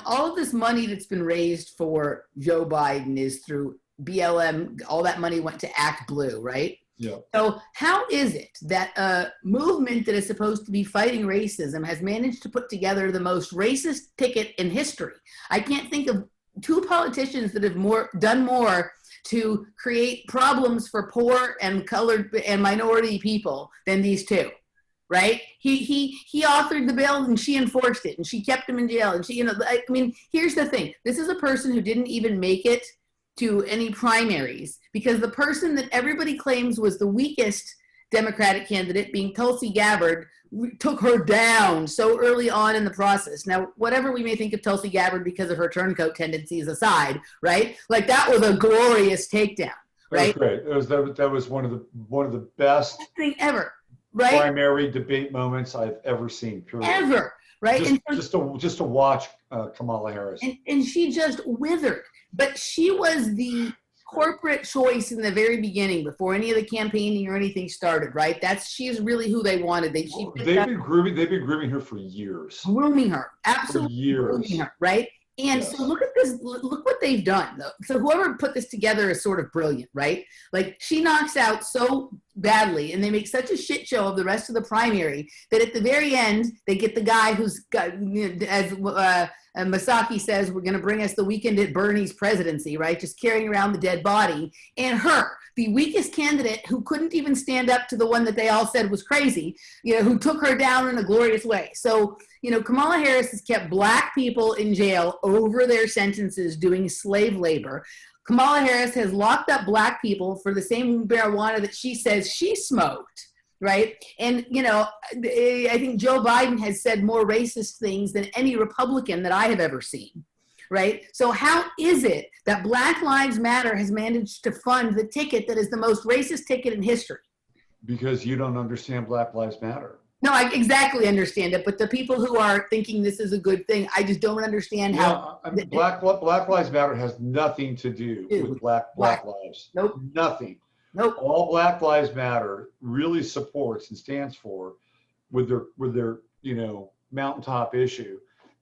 all of this money that's been raised for Joe Biden is through BLM. All that money went to Act Blue, right? Yeah. So how is it that a movement that is supposed to be fighting racism has managed to put together the most racist ticket in history? I can't think of two politicians that have done more to create problems for poor and colored and minority people than these two. Right? He authored the bill and she enforced it and she kept him in jail. And she, I mean, here's the thing. This is a person who didn't even make it to any primaries because the person that everybody claims was the weakest Democratic candidate, being Tulsi Gabbard, took her down so early on in the process. Now, whatever we may think of Tulsi Gabbard because of her turncoat tendencies aside, right? Like, that was a glorious takedown, right? That was great. That was one of the best thing ever. Right? Primary debate moments I've ever seen. Period. Ever, right? Just to watch Kamala Harris. And she just withered. But she was the corporate choice in the very beginning, before any of the campaigning or anything started, right? She's really who they wanted. They've been grooming her for years. Grooming her, absolutely. For years. Grooming her, right? And yes. So look at this, look what they've done. So whoever put this together is sort of brilliant, right? Like, she knocks out so badly and they make such a shit show of the rest of the primary that at the very end, they get the guy who's got, as Masaki says, we're going to bring us the weekend at Bernie's presidency, right? Just carrying around the dead body. And her, the weakest candidate who couldn't even stand up to the one that they all said was crazy, who took her down in a glorious way. So, Kamala Harris has kept Black people in jail over their sentences doing slave labor. Kamala Harris has locked up Black people for the same marijuana that she says she smoked, right? And, I think Joe Biden has said more racist things than any Republican that I have ever seen, right? So how is it that Black Lives Matter has managed to fund the ticket that is the most racist ticket in history? Because you don't understand Black Lives Matter. No, I exactly understand it, but the people who are thinking this is a good thing, I just don't understand how. I mean, Black Lives Matter has nothing to do with Black lives. Nope. Nothing. Nope. All Black Lives Matter really supports and stands for, with their mountaintop issue,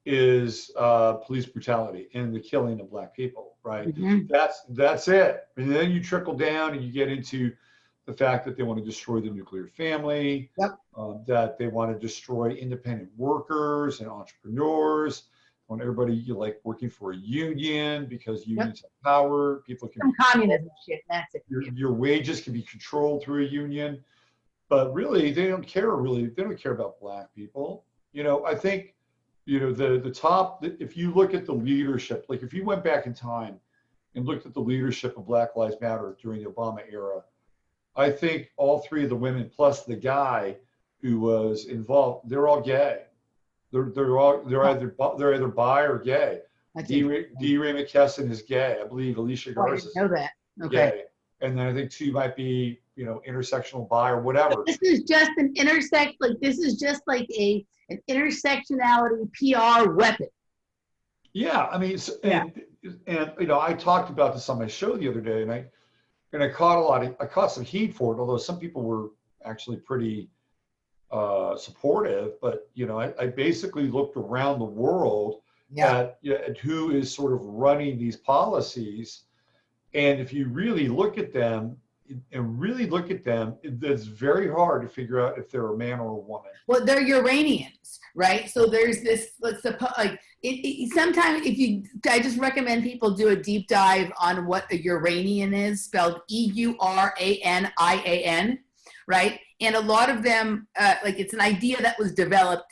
is police brutality and the killing of Black people. Right. Mm-hmm. That's it. And then you trickle down and you get into the fact that they want to destroy the nuclear family, yep. That they want to destroy independent workers and entrepreneurs, want everybody working for a union because unions have power. People can communism shit. That's it. Your wages can be controlled through a union, but really they don't care. They don't care about Black people. I think the top. If you look at the leadership, like if you went back in time and looked at the leadership of Black Lives Matter during the Obama era, I think all three of the women plus the guy who was involved. They're all gay. They're either bi or gay. D. Ray McKesson is gay. I believe Alicia Garza is know that. Okay. gay. And then I think two might be, intersectional bi or whatever. This is just an this is just like an intersectionality PR weapon. Yeah, I mean, and I talked about this on my show the other day, and I caught some heat for it, although some people were actually pretty supportive. But I basically looked around the world at who is sort of running these policies, and if you really look at them, it's very hard to figure out if they're a man or a woman. Well, they're Uranians, right? So there's this, sometimes I just recommend people do a deep dive on what a Uranian is, spelled Uranian, right? And a lot of them, it's an idea that was developed,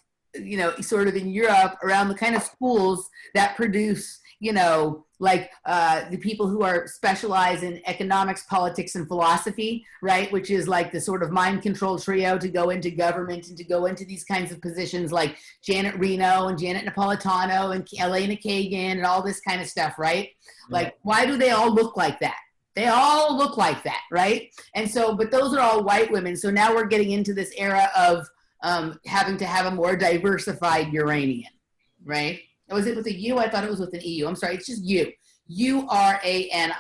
sort of in Europe around the kind of schools that produce, the people who are specialized in economics, politics, and philosophy, right? Which is like the sort of mind control trio to go into government and to go into these kinds of positions like Janet Reno and Janet Napolitano and Elena Kagan and all this kind of stuff, right? Yeah. Like, why do they all look like that? They all look like that, right? And so, but those are all white women. So now we're getting into this era of having to have a more diversified Uranian, right? Was it with a U? I thought it was with an EU. I'm sorry, it's just U. Uranian.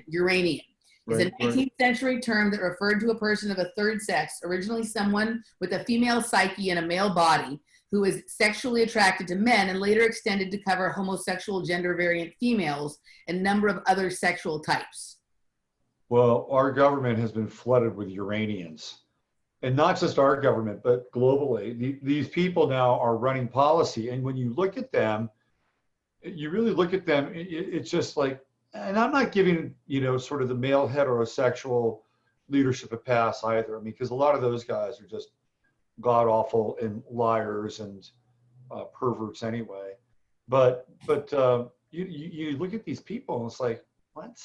Uranian is a 19th century term that referred to a person of a third sex, originally someone with a female psyche and a male body, who is sexually attracted to men, and later extended to cover homosexual gender variant females and a number of other sexual types. Well, our government has been flooded with Uranians. And not just our government, but globally. These people now are running policy. And when you look at them, you really look at them, it's just like, and I'm not giving, sort of the male heterosexual leadership a pass either. I mean, because a lot of those guys are just god-awful and liars and perverts anyway. But you look at these people and it's like, what?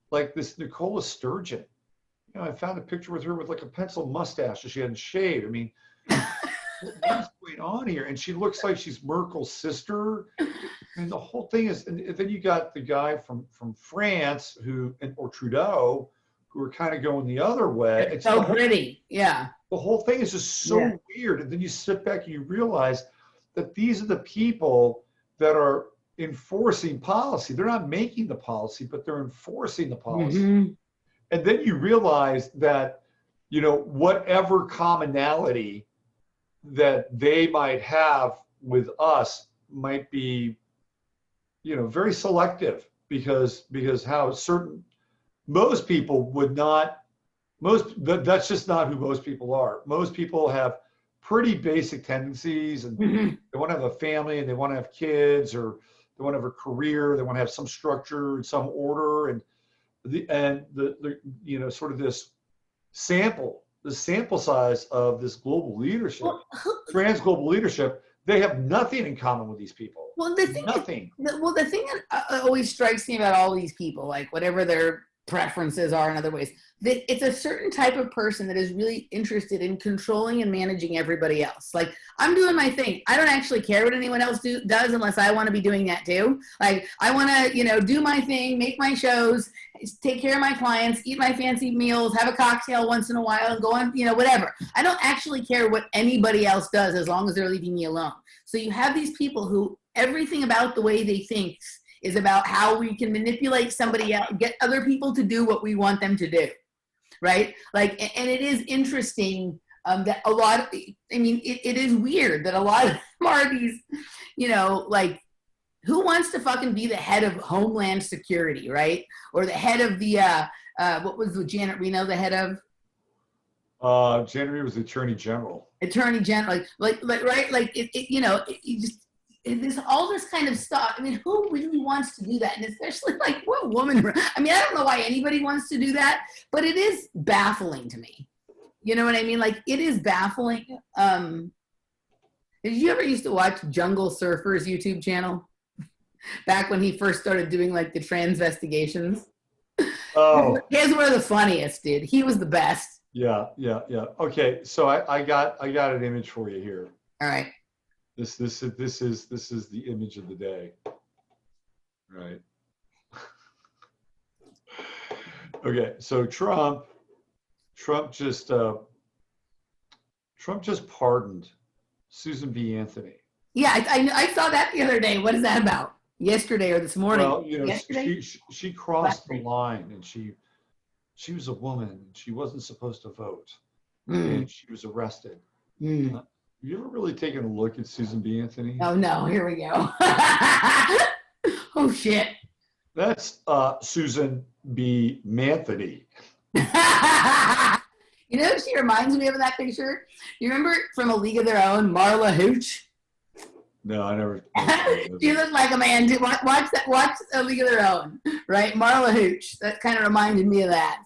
Like this Nicola Sturgeon. I found a picture with her with like a pencil mustache that she hadn't shaved. I mean, what's going on here? And she looks like she's Merkel's sister. And the whole thing is, and then you got the guy from France or Trudeau, who are kind of going the other way. It's so pretty, yeah. The whole thing is just so weird. And then you sit back and you realize that these are the people that are enforcing policy. They're not making the policy, but they're enforcing the policy. Mm-hmm. And then you realize that, whatever commonality that they might have with us might be, very selective because how most people would not, that's just not who most people are. Most people have pretty basic tendencies, and they want to have a family and they want to have kids, or they want to have a career, they want to have some structure and some order, and the sort of this sample size of this global leadership, trans-global leadership, they have nothing in common with these people. Well, the thing that always strikes me about all these people, like whatever their preferences are in other ways, that it's a certain type of person that is really interested in controlling and managing everybody else. Like, I'm doing my thing. I don't actually care what anyone else does unless I want to be doing that too. Like, I want to, do my thing, make my shows, take care of my clients, eat my fancy meals, have a cocktail once in a while, and go on, whatever. I don't actually care what anybody else does as long as they're leaving me alone. So you have these people who everything about the way they think is about how we can manipulate somebody else, get other people to do what we want them to do, right? Like, and it is interesting that a lot of, it is weird that a lot of them are these, like, who wants to fucking be the head of Homeland Security, right? Or the head of the, what was Janet Reno the head of? Janet Reno was the Attorney General. Attorney General, like right? Like, you just, there's all this kind of stuff. I mean, who really wants to do that? And especially like what woman? I mean, I don't know why anybody wants to do that, but it is baffling to me. You know what I mean? Like, it is baffling. Did you ever used to watch Jungle Surfer's YouTube channel? Back when he first started doing like the transvestigations. Oh, his were the funniest, dude. He was the best. Yeah. Okay, so I got an image for you here. All right. This is the image of the day. Right. Okay, so Trump just pardoned Susan B. Anthony. Yeah, I saw that the other day. What is that about? Yesterday or this morning? Well, you know, Yesterday? she crossed the line, and she was a woman. And she wasn't supposed to vote, and she was arrested. Have you ever really taken a look at Susan B. Anthony? Oh no, here we go. Oh shit. That's Susan B. Manthony. You know who she reminds me of in that picture? You remember from A League of Their Own, Marla Hooch? No, I never. She looks like a man too. Watch that. Watch A League of Their Own, right? Marla Hooch. That kind of reminded me of that.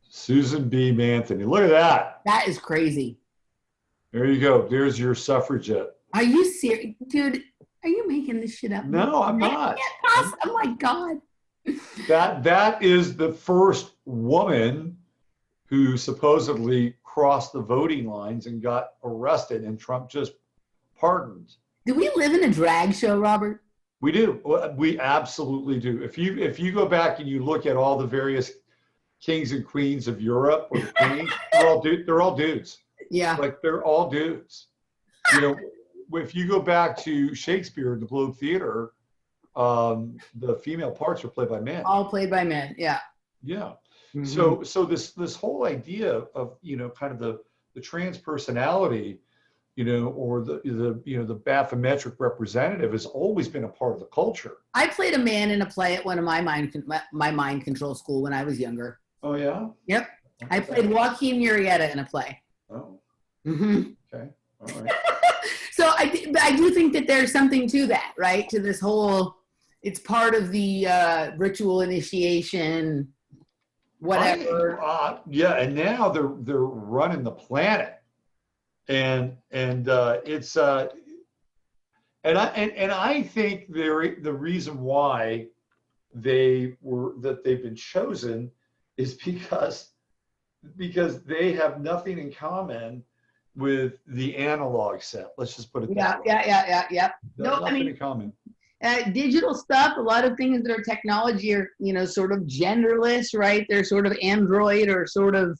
Susan B. Manthony. Look at that. That is crazy. There you go. There's your suffragette. Are you serious, dude? Are you making this shit up? No, I'm not. Oh my god. That is the first woman who supposedly crossed the voting lines and got arrested, and Trump just pardoned. Do we live in a drag show, Robert? We do. We absolutely do. If you go back and you look at all the various kings and queens of Europe, or the queens, they're all dudes. Yeah. Like they're all dudes. You know, if you go back to Shakespeare in the Globe Theater, the female parts are played by men. All played by men. Yeah. Yeah. Mm-hmm. So this whole idea of, you know, kind of the trans personality, you know, or the bathymetric representative has always been a part of the culture. I played a man in a play at one of my mind control school when I was younger. Oh yeah. Yep. I played Joaquin Murrieta in a play. Oh. Mm-hmm. Okay. All right. So I do think that there's something to that, right? To this whole, it's part of the ritual initiation, whatever. Yeah, and now they're running the planet, and it's and I think the reason why they've been chosen is because they have nothing in common with the analog set. Let's just put it that way. Yeah. No, nothing in common. Digital stuff, a lot of things that are technology are, you know, sort of genderless, right? They're sort of android or sort of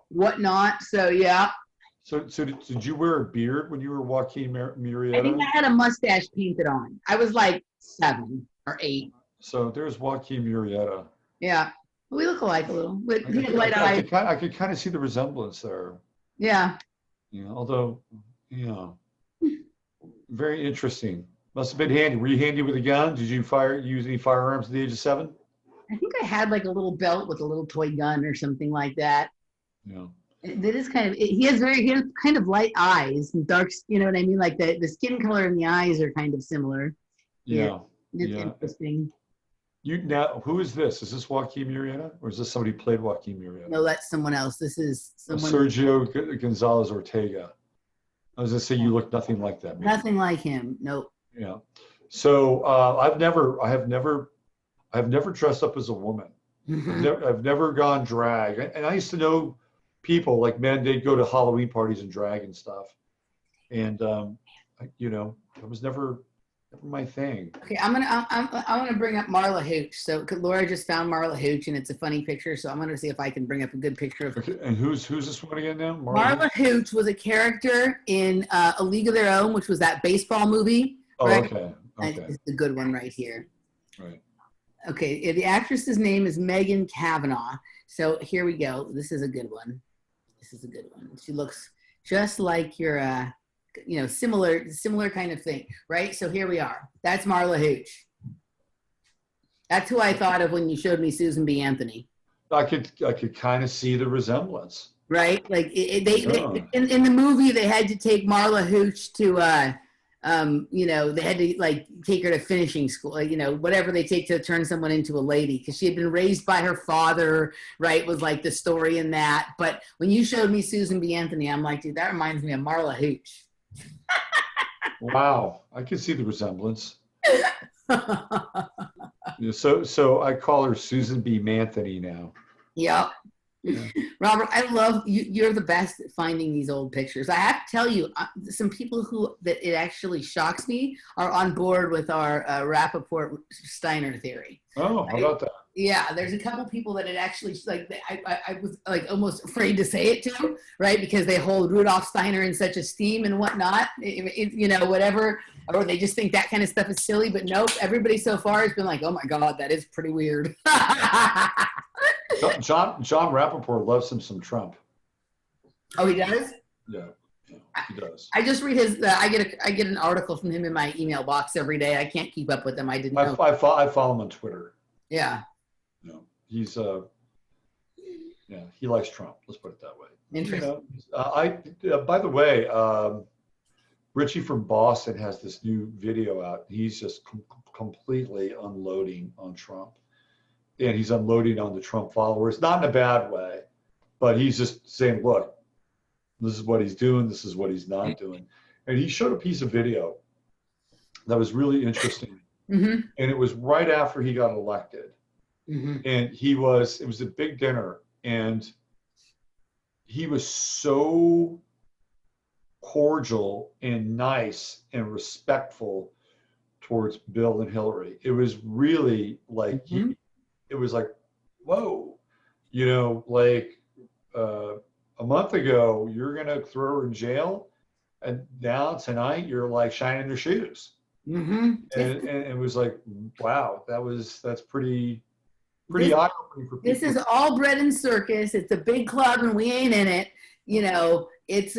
whatnot. So yeah. So did you wear a beard when you were Joaquin Murrieta? I think I had a mustache painted on. I was like 7 or 8. So there's Joaquin Murrieta. Yeah, we look alike a little. With he had light eyes. I could kind of see the resemblance there. Yeah. You know, although, you know, very interesting. Must have been handy. Were you handy with a gun? Did you use any firearms at the age of 7? I think I had like a little belt with a little toy gun or something like that. Yeah. That is kind of, he has kind of light eyes and dark, you know what I mean? Like the skin color and the eyes are kind of similar. Yeah. It's interesting. Now, who is this? Is this Joaquin Murrieta, or is this somebody who played Joaquin Murrieta? No, that's someone else. This is someone. Sergio Gonzalez Ortega. I was gonna say you look nothing like that. Maybe. Nothing like him. Nope. Yeah. So I have never dressed up as a woman. I've never gone drag, and I used to know people like men. They'd go to Halloween parties and drag and stuff, and you know, it was never my thing. Okay, I want to bring up Marla Hooch. So Laura just found Marla Hooch, and it's a funny picture. So I'm going to see if I can bring up a good picture of. Okay, and who's this one again now? Marla Hooch was a character in A League of Their Own, which was that baseball movie. Oh, right? okay. It's a good one right here. Right. Okay, the actress's name is Megan Cavanaugh. So here we go. This is a good one. She looks just like your, you know, similar kind of thing, right? So here we are. That's Marla Hooch. That's who I thought of when you showed me Susan B. Anthony. I could kind of see the resemblance. Right? Like in the movie, they had to take Marla Hooch to, you know, they had to like take her to finishing school, you know, whatever they take to turn someone into a lady, because she had been raised by her father, right? Was like the story in that. But when you showed me Susan B. Anthony, I'm like, dude, that reminds me of Marla Hooch. Wow, I can see the resemblance. Yeah, so I call her Susan B. Manthony now. Yep. Robert, I love you. You're the best at finding these old pictures. I have to tell you, some people who that it actually shocks me are on board with our Rappaport Steiner theory. Oh, how about that? Yeah, there's a couple people that it actually like. I was like almost afraid to say it to, right? Because they hold Rudolf Steiner in such esteem and whatnot, whatever, or they just think that kind of stuff is silly. But nope, everybody so far has been like, "Oh my God, that is pretty weird." John Rappaport loves him some Trump. Oh, he does? Yeah, he does. I just read his. I get an article from him in my email box every day. I can't keep up with them. I didn't know. I follow him on Twitter. Yeah. He's he likes Trump. Let's put it that way. Interesting. By the way, Richie from Boston has this new video out. He's just completely unloading on Trump. And he's unloading on the Trump followers, not in a bad way, but he's just saying, look, this is what he's doing, this is what he's not doing. And he showed a piece of video that was really interesting. Mm-hmm. And it was right after he got elected. Mm-hmm. And it was a big dinner, and he was so cordial and nice and respectful towards Bill and Hillary. It was really like, Mm-hmm. It was like, whoa, a month ago, you're going to throw her in jail. And now tonight you're like shining their shoes. Mm-hmm. And it was like, wow, that's pretty eye-opening for people. This is all bread and circus. It's a big club and we ain't in it. It's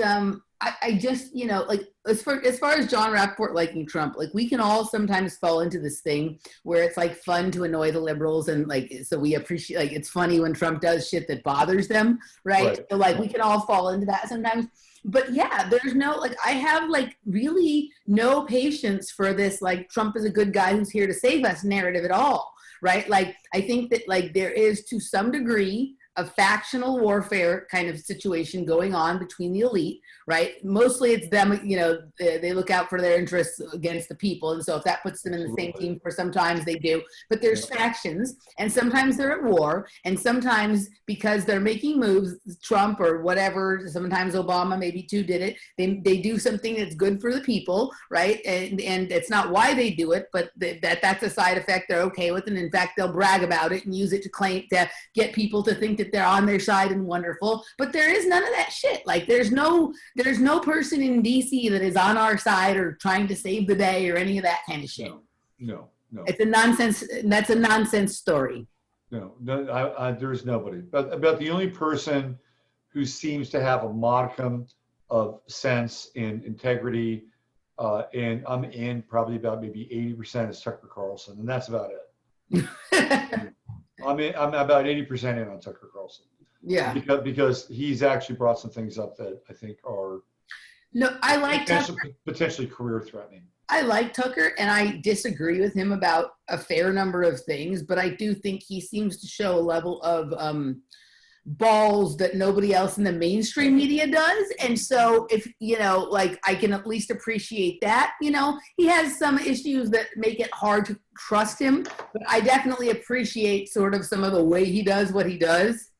I just, like as far as John Rappaport liking Trump, like we can all sometimes fall into this thing where it's like fun to annoy the liberals, and like so we appreciate, like it's funny when Trump does shit that bothers them, right? So like we can all fall into that sometimes. But yeah, there's no, like, I have like really no patience for this, like Trump is a good guy who's here to save us narrative at all, right? Like I think that like there is to some degree a factional warfare kind of situation going on between the elite, right? Mostly it's them, they look out for their interests against the people. And so if that puts them in the same team, for sometimes they do, but there's factions, and sometimes they're at war, and sometimes because they're making moves, Trump or whatever, sometimes Obama maybe too did it, they do something that's good for the people, right? And it's not why they do it, but that's a side effect they're okay with. And in fact, they'll brag about it and use it to get people to think that they're on their side and wonderful. But there is none of that shit. Like there's no person in DC that is on our side or trying to save the day or any of that kind of shit. No. It's a nonsense. That's a nonsense story. No, there's nobody. But about the only person who seems to have a modicum of sense and integrity, and I'm in probably about maybe 80% is Tucker Carlson, and that's about it. I'm about 80% in on Tucker Carlson. Yeah. Because he's actually brought some things up that I think are I like potentially career threatening. I like Tucker, and I disagree with him about a fair number of things, but I do think he seems to show a level of balls that nobody else in the mainstream media does. And so if, like I can at least appreciate that, he has some issues that make it hard to trust him, but I definitely appreciate sort of some of the way he does what he does.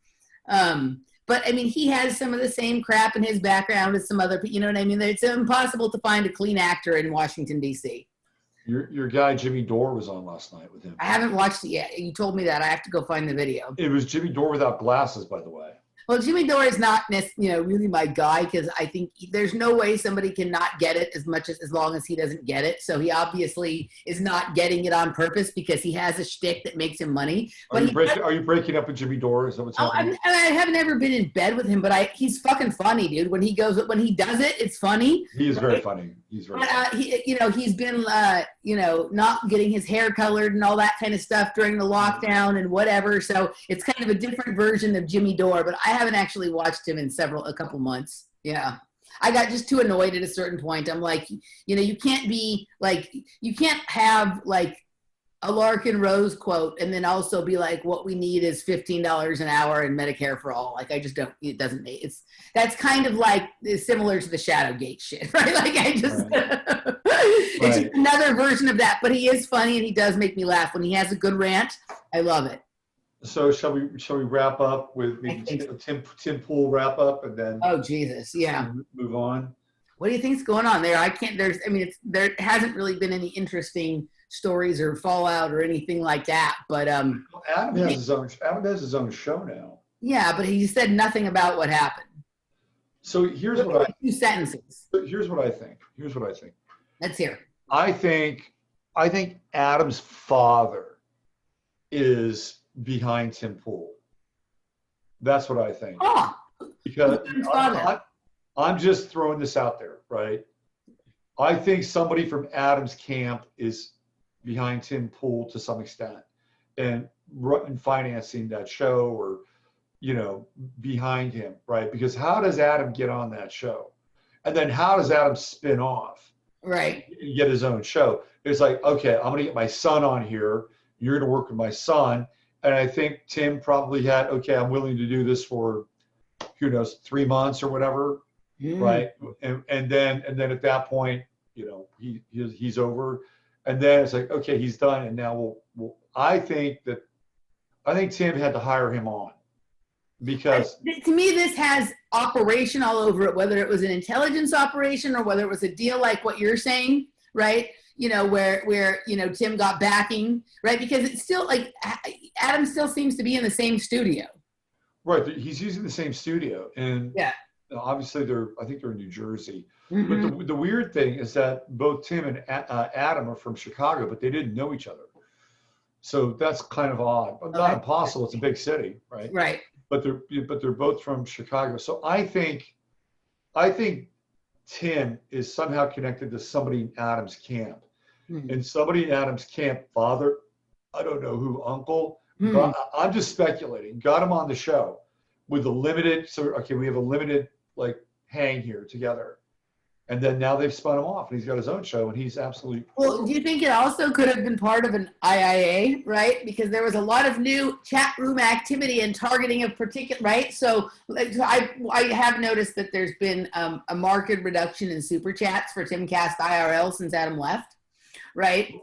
But I mean, he has some of the same crap in his background as some other, you know what I mean? It's impossible to find a clean actor in Washington, D.C. Your guy, Jimmy Dore, was on last night with him. I haven't watched it yet. You told me that. I have to go find the video. It was Jimmy Dore without glasses, by the way. Well, Jimmy Dore is not, really my guy, because I think there's no way somebody can not get it as long as he doesn't get it. So he obviously is not getting it on purpose because he has a shtick that makes him money. Are you breaking up with Jimmy Dore? Is that what's happening? I haven't ever been in bed with him, but he's fucking funny, dude. When he does it, it's funny. He is very funny. He's very funny. He's been, not getting his hair colored and all that kind of stuff during the lockdown and whatever. So it's kind of a different version of Jimmy Dore, but I haven't actually watched him in a couple months. Yeah. I got just too annoyed at a certain point. I'm like, you can't have like a Larkin Rose quote and then also be like, what we need is $15 an hour and Medicare for all. Like, I just don't, that's kind of like similar to the Shadowgate shit, right? Like it's just another version of that, but he is funny and he does make me laugh. When he has a good rant, I love it. So shall we wrap up with maybe Tim Pool wrap up and then Oh Jesus, yeah. move on? What do you think's going on there? There hasn't really been any interesting stories or fallout or anything like that. But Adam has his own show now. Yeah, but he said nothing about what happened. So here's what two sentences. Here's what I think. Let's hear. I think Adam's father is behind Tim Pool. That's what I think. Oh, because I'm just throwing this out there, right? I think somebody from Adam's camp is behind Tim Pool to some extent and financing that show, or behind him, right? Because how does Adam get on that show? And then how does Adam spin off? Right. And get his own show? It's like, okay, I'm going to get my son on here. You're going to work with my son. And I think Tim probably had, okay, I'm willing to do this for, 3 months or whatever. Right. And then at that point, he's over. And then it's like, okay, he's done. And now I think Tim had to hire him on. Because to me, this has operation all over it, whether it was an intelligence operation or whether it was a deal like what you're saying, right? Where Tim got backing, right? Because it's still like Adam still seems to be in the same studio. Right, he's using the same studio, and yeah, obviously I think they're in New Jersey. Mm-hmm. But the weird thing is that both Tim and Adam are from Chicago, but they didn't know each other. So that's kind of odd, but not impossible. It's a big city, right? Right. But they're both from Chicago. So I think Tim is somehow connected to somebody in Adam's camp. Mm-hmm. And somebody in Adam's camp, father, I don't know who, uncle, but I'm just speculating, got him on the show with a limited, we have a limited hang here together. And then now they've spun him off, and he's got his own show, and he's absolutely. Well, do you think it also could have been part of an IIA, right? Because there was a lot of new chat room activity and targeting of particular, right? So I have noticed that there's been a marked reduction in super chats for Timcast IRL since Adam left, right?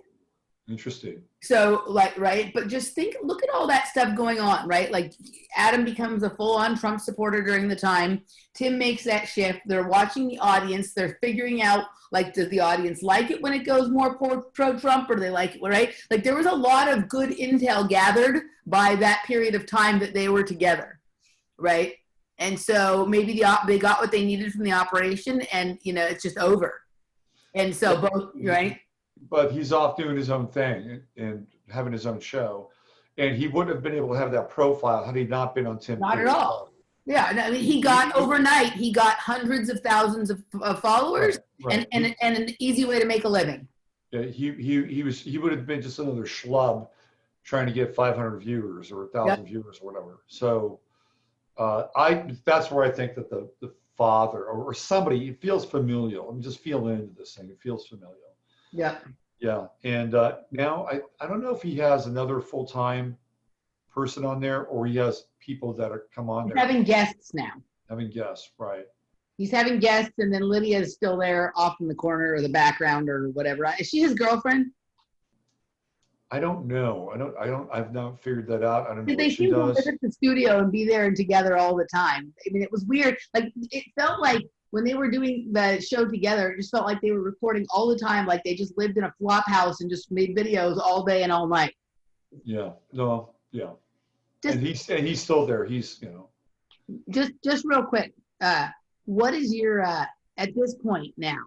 Interesting. So right, but just look at all that stuff going on, right? Like Adam becomes a full-on Trump supporter during the time. Tim makes that shift. They're watching the audience. They're figuring out, does the audience like it when it goes more pro-Trump, or do they like it, right? Like there was a lot of good intel gathered by that period of time that they were together, right? And so maybe they got what they needed from the operation, and it's just over. And so both, right? But he's off doing his own thing and having his own show. And he wouldn't have been able to have that profile had he not been on Tim. Not at all. Yeah, I mean, he got hundreds of thousands of followers, right. And an easy way to make a living. Yeah, he would have been just another schlub trying to get 500 viewers or 1,000 viewers or whatever. So that's where I think that the father or somebody, it feels familial. I'm just feeling into this thing. It feels familial. Yeah. Yeah. And now I don't know if he has another full-time person on there, or he has people that are come on there. Having guests now. Having guests, right. He's having guests, and then Lydia is still there off in the corner or the background or whatever. Is she his girlfriend? I don't know. I've not figured that out. I don't know what they she seem does. To live at the studio and be there and together all the time. I mean, it was weird. It felt like when they were doing the show together, it just felt like they were recording all the time, like they just lived in a flop house and just made videos all day and all night. Yeah. No. Yeah. And he's still there. He's Just real quick. What is your at this point now?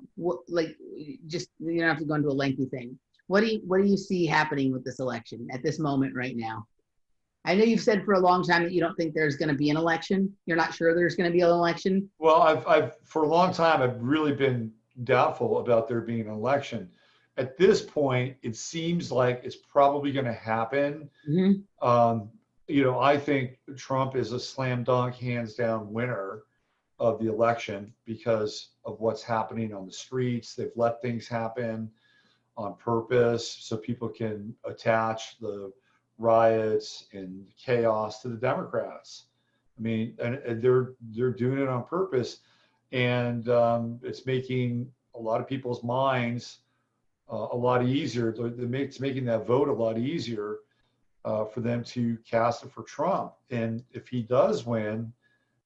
Just you don't have to go into a lengthy thing. What do you see happening with this election at this moment right now? I know you've said for a long time that you don't think there's going to be an election. You're not sure there's going to be an election. Well, I've for a long time I've really been doubtful about there being an election. At this point, it seems like it's probably going to happen. Mm-hmm. I think Trump is a slam dunk, hands down winner of the election because of what's happening on the streets. They've let things happen on purpose so people can attach the riots and chaos to the Democrats. I mean, and they're doing it on purpose, and it's making a lot of people's minds a lot easier. It's making that vote a lot easier for them to cast it for Trump. And if he does win,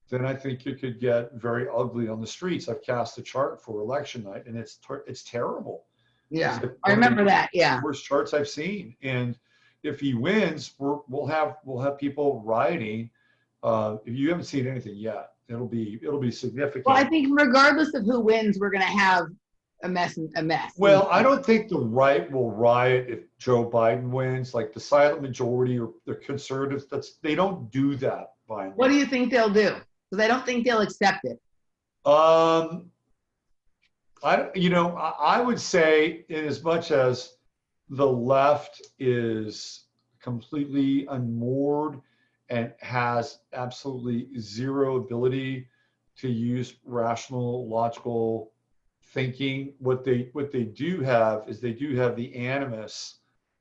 then I think it could get very ugly on the streets. I've cast a chart for election night, and it's terrible. Yeah, It's I remember that. Yeah. worst charts I've seen. And if he wins, we'll have people rioting. If you haven't seen anything yet, it'll be significant. Well, I think regardless of who wins, we're going to have a mess. Well, I don't think the right will riot if Joe Biden wins. Like the silent majority or the conservatives, they don't do that by and large. What do you think they'll do? So they don't think they'll accept it. I would say, in as much as the left is completely unmoored and has absolutely zero ability to use rational, logical thinking, what they do have is they do have the animus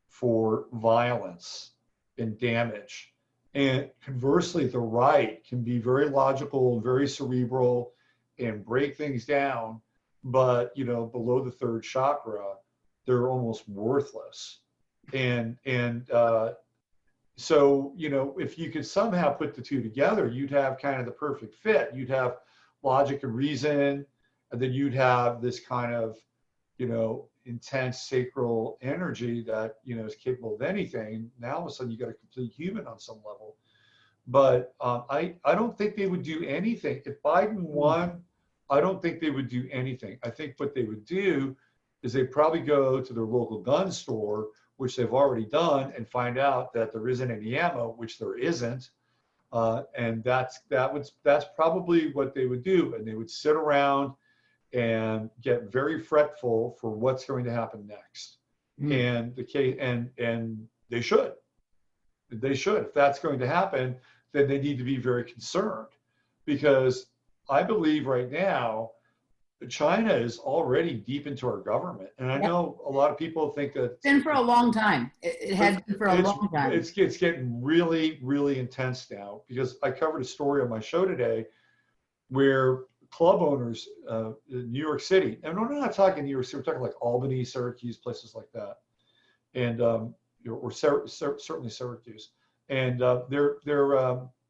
for violence and damage. And conversely, the right can be very logical, very cerebral, and break things down. But below the third chakra, they're almost worthless. And so if you could somehow put the two together, you'd have kind of the perfect fit. You'd have logic and reason, and then you'd have this kind of intense sacral energy that is capable of anything. Now all of a sudden you got a complete human on some level. But I don't think they would do anything if Biden won. I don't think they would do anything. I think what they would do is they'd probably go to their local gun store, which they've already done, and find out that there isn't any ammo, which there isn't. And that's probably what they would do. And they would sit around and get very fretful for what's going to happen next. And the case, and they should. If that's going to happen, then they need to be very concerned, because I believe right now China is already deep into our government. And I know a lot of people think that it's been for a long time. It has been for a long time. It's getting really, really intense now, because I covered a story on my show today where club owners in New York City, and we're not talking New York City, we're talking like Albany, Syracuse, places like that, and or certainly Syracuse, and they're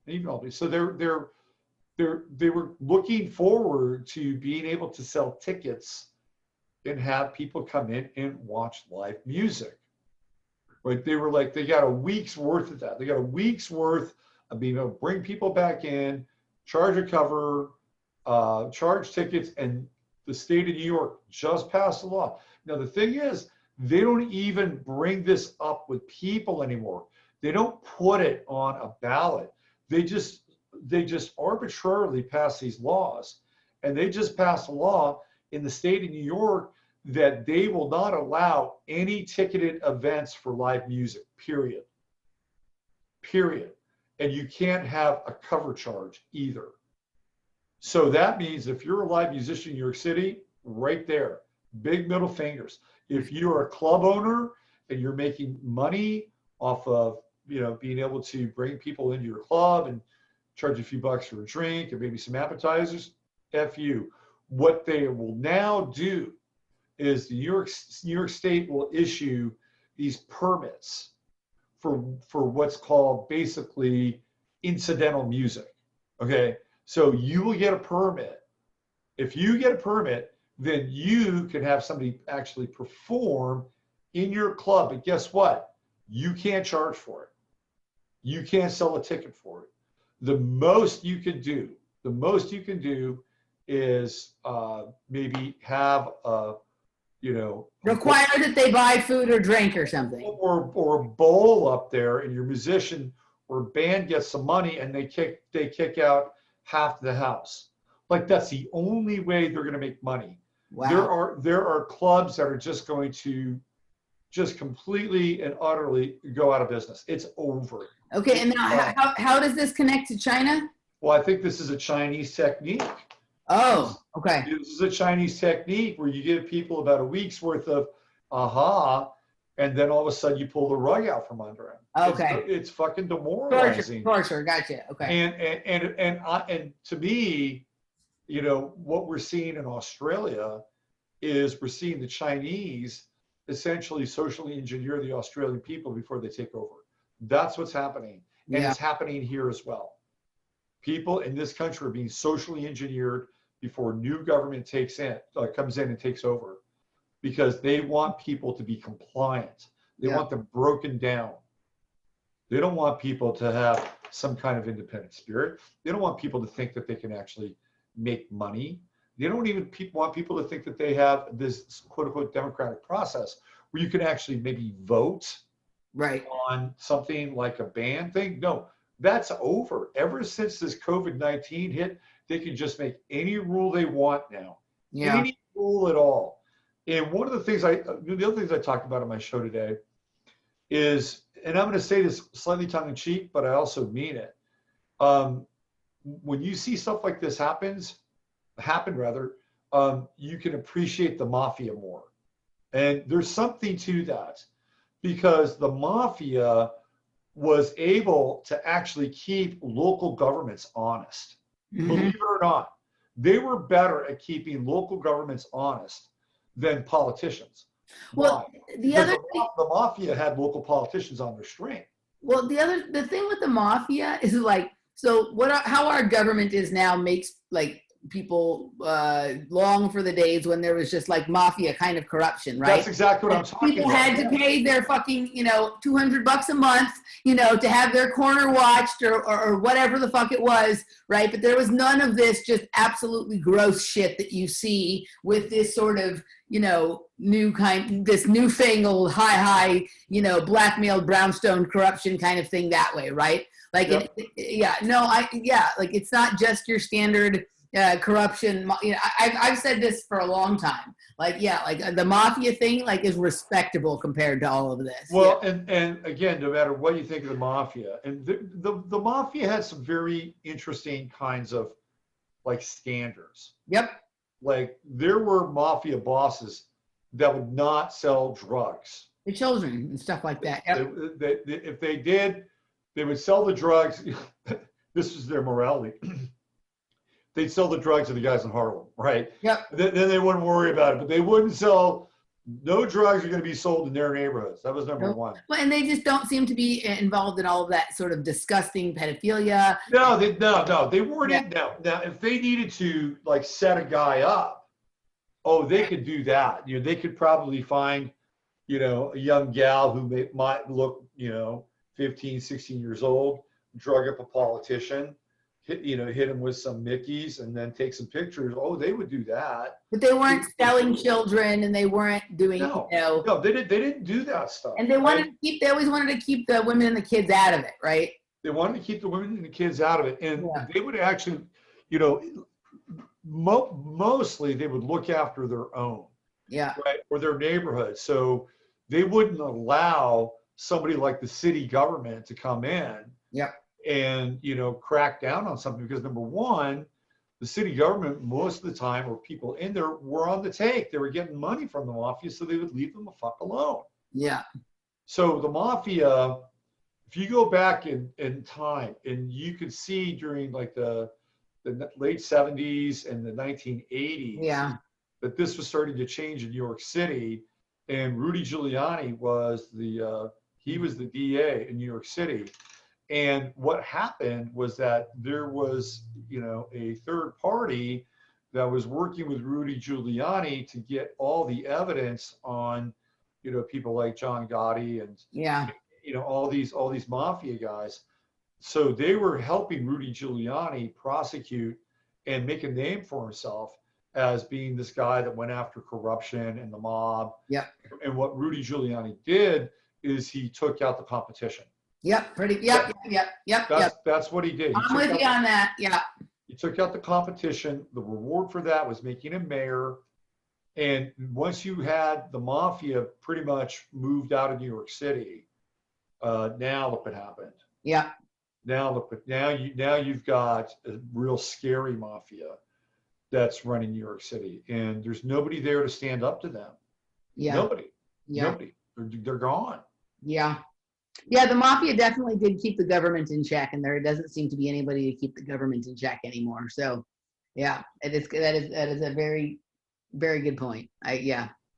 even Albany. So they were looking forward to being able to sell tickets and have people come in and watch live music. Right? They were like, they got a week's worth of that. They got a week's worth of being able to bring people back in, charge a cover, charge tickets, and the state of New York just passed a law. Now, the thing is, they don't even bring this up with people anymore. They don't put it on a ballot. They just arbitrarily pass these laws. And they just passed a law in the state of New York that they will not allow any ticketed events for live music, period. And you can't have a cover charge either. So that means if you're a live musician in New York City, right there, big middle fingers. If you're a club owner and you're making money off of, being able to bring people into your club and charge a few bucks for a drink and maybe some appetizers, F you. What they will now do is the New York State will issue these permits for what's called basically incidental music. Okay, so you will get a permit. If you get a permit, then you can have somebody actually perform in your club. But guess what? You can't charge for it. You can't sell a ticket for it. The most you can do is maybe have a, require that they buy food or drink or something, or a bowl up there, and your musician or band gets some money, and they kick out half the house. Like, that's the only way they're going to make money. Wow. There are clubs that are just going to just completely and utterly go out of business. It's over. Okay, and now how does this connect to China? Well, I think this is a Chinese technique. Oh, okay. This is a Chinese technique where you give people about a week's worth of and then all of a sudden you pull the rug out from under them. Okay. It's fucking demoralizing. Torture, gotcha. Okay. And to me, what we're seeing in Australia is we're seeing the Chinese essentially socially engineer the Australian people before they take over. That's what's happening. And Yeah. it's happening here as well. People in this country are being socially engineered before new government comes in and takes over, because they want people to be compliant. They want them broken down. They don't want people to have some kind of independent spirit. They don't want people to think that they can actually make money. They don't even want people to think that they have this quote unquote democratic process where you can actually maybe vote on something like a ban thing. No, that's over. Ever since this COVID-19 hit, they can just make any rule they want now. Yeah. Any rule at all. And one of the other things I talked about on my show today is, and I'm going to say this slightly tongue in cheek, but I also mean it. When you see stuff like this happen, you can appreciate the mafia more. And there's something to that, because the mafia was able to actually keep local governments honest. Believe it or not, they were better at keeping local governments honest than politicians. Well, Why? the mafia had local politicians on their string. Well, the thing with the mafia is like, so how our government is now makes like people long for the days when there was just like mafia kind of corruption, right? That's exactly what I'm talking People about. had to pay their fucking, $200 a month, to have their corner watched or whatever the fuck it was, right? But there was none of this just absolutely gross shit that you see with this sort of, this newfangled high, blackmailed brownstone corruption kind of thing that way, right? Like, like it's not just your standard corruption. I've said this for a long time. Like the mafia thing, is respectable compared to all of this. Well, and again, no matter what you think of the mafia, and the mafia had some very interesting kinds of standards. Yep. Like there were mafia bosses that would not sell drugs. The children and stuff like that. Yep. If they did, they would sell the drugs. This was their morality. They'd sell the drugs to the guys in Harlem, right? Yep. Then they wouldn't worry about it, but they wouldn't sell. No drugs are going to be sold in their neighborhoods. That was number one. Well, and they just don't seem to be involved in all of that sort of disgusting pedophilia. No, they weren't in now. Now, if they needed to set a guy up, they could do that. They could probably find, a young gal who might look, 15, 16 years old, drug up a politician, hit him with some Mickeys and then take some pictures. They would do that. But they weren't selling children, and they weren't doing, No, they didn't do that stuff. And they always wanted to keep the women and the kids out of it, right? They wanted to keep the women and the kids out of it. And they would actually, mostly they would look after their own. Yeah. Right. Or their neighborhood. So they wouldn't allow somebody like the city government to come in. Yeah. And crack down on something, because number one, the city government most of the time, or people in there, were on the take. They were getting money from the mafia, so they would leave them the fuck alone. Yeah. So the mafia, if you go back in time, and you could see during the late 70s and the 1980s, that this was starting to change in New York City, and Rudy Giuliani was the DA in New York City. And what happened was that there was, a third party that was working with Rudy Giuliani to get all the evidence on, people like John Gotti and, all these mafia guys. So they were helping Rudy Giuliani prosecute and make a name for himself as being this guy that went after corruption and the mob. Yeah. And what Rudy Giuliani did is he took out the competition. Yep. That's what he did. I'm with you on that. Yeah. He took out the competition. The reward for that was making him mayor. And once you had the mafia pretty much moved out of New York City, now look what happened. Yeah. Now you've got a real scary mafia that's running New York City, and there's nobody there to stand up to them. Yeah. Nobody. Yeah. Nobody. They're gone. Yeah. Yeah, the mafia definitely did keep the government in check, and there doesn't seem to be anybody to keep the government in check anymore. So, yeah, that is a very, very good point.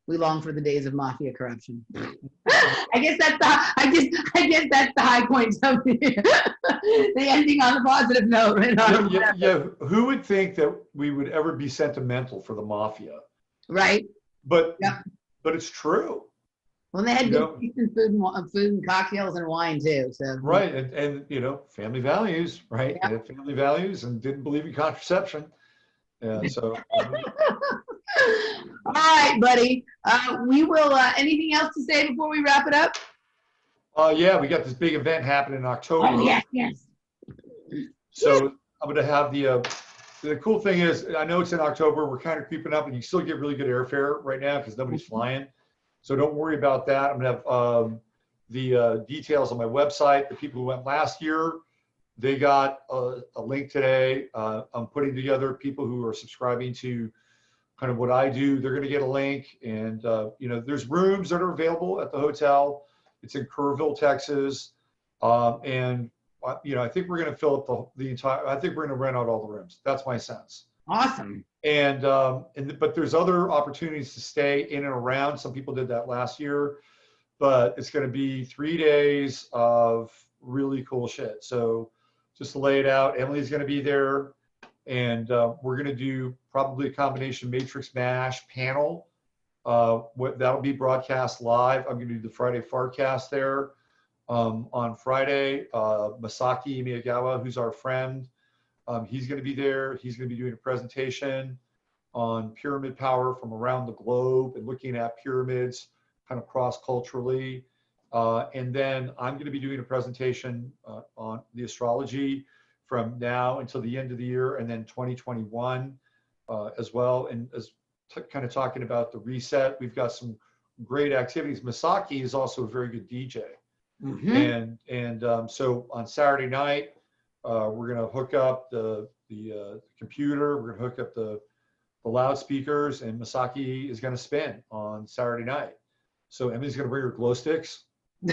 We long for the days of mafia corruption. I guess that's the high point of the ending on a positive note. Right? Yeah. Who would think that we would ever be sentimental for the mafia? Right. But Yep. but it's true. Well, they had good food and cocktails and wine too. So right, and family values, right? Yep. They had family values and didn't believe in contraception. Yeah, so. All right, buddy. We will. Anything else to say before we wrap it up? Yeah, we got this big event happening in October. Oh, yes. So I'm going to have the cool thing is, I know it's in October. We're kind of creeping up, and you still get really good airfare right now because nobody's flying. So don't worry about that. I'm going to have the details on my website. The people who went last year, they got a link today. I'm putting together people who are subscribing to kind of what I do. They're going to get a link, and there's rooms that are available at the hotel. It's in Kerrville, Texas, and I think we're going to fill up the entire. I think we're going to rent out all the rooms. That's my sense. Awesome. But there's other opportunities to stay in and around. Some people did that last year, but it's going to be 3 days of really cool shit. So just to lay it out, Emily's going to be there, and we're going to do probably a combination Matrix MASH panel. That'll be broadcast live. I'm going to do the Friday Farcast there. On Friday, Masaki Miyagawa, who's our friend, he's going to be there. He's going to be doing a presentation on pyramid power from around the globe and looking at pyramids kind of cross-culturally. And then I'm going to be doing a presentation on the astrology from now until the end of the year, and then 2021 as well. And as kind of talking about the reset, we've got some great activities. Masaki is also a very good DJ. Mm-hmm. And so on Saturday night, we're going to hook up the computer. We're going to hook up the loudspeakers, and Masaki is going to spin on Saturday night. So Emily's going to bring her glow sticks.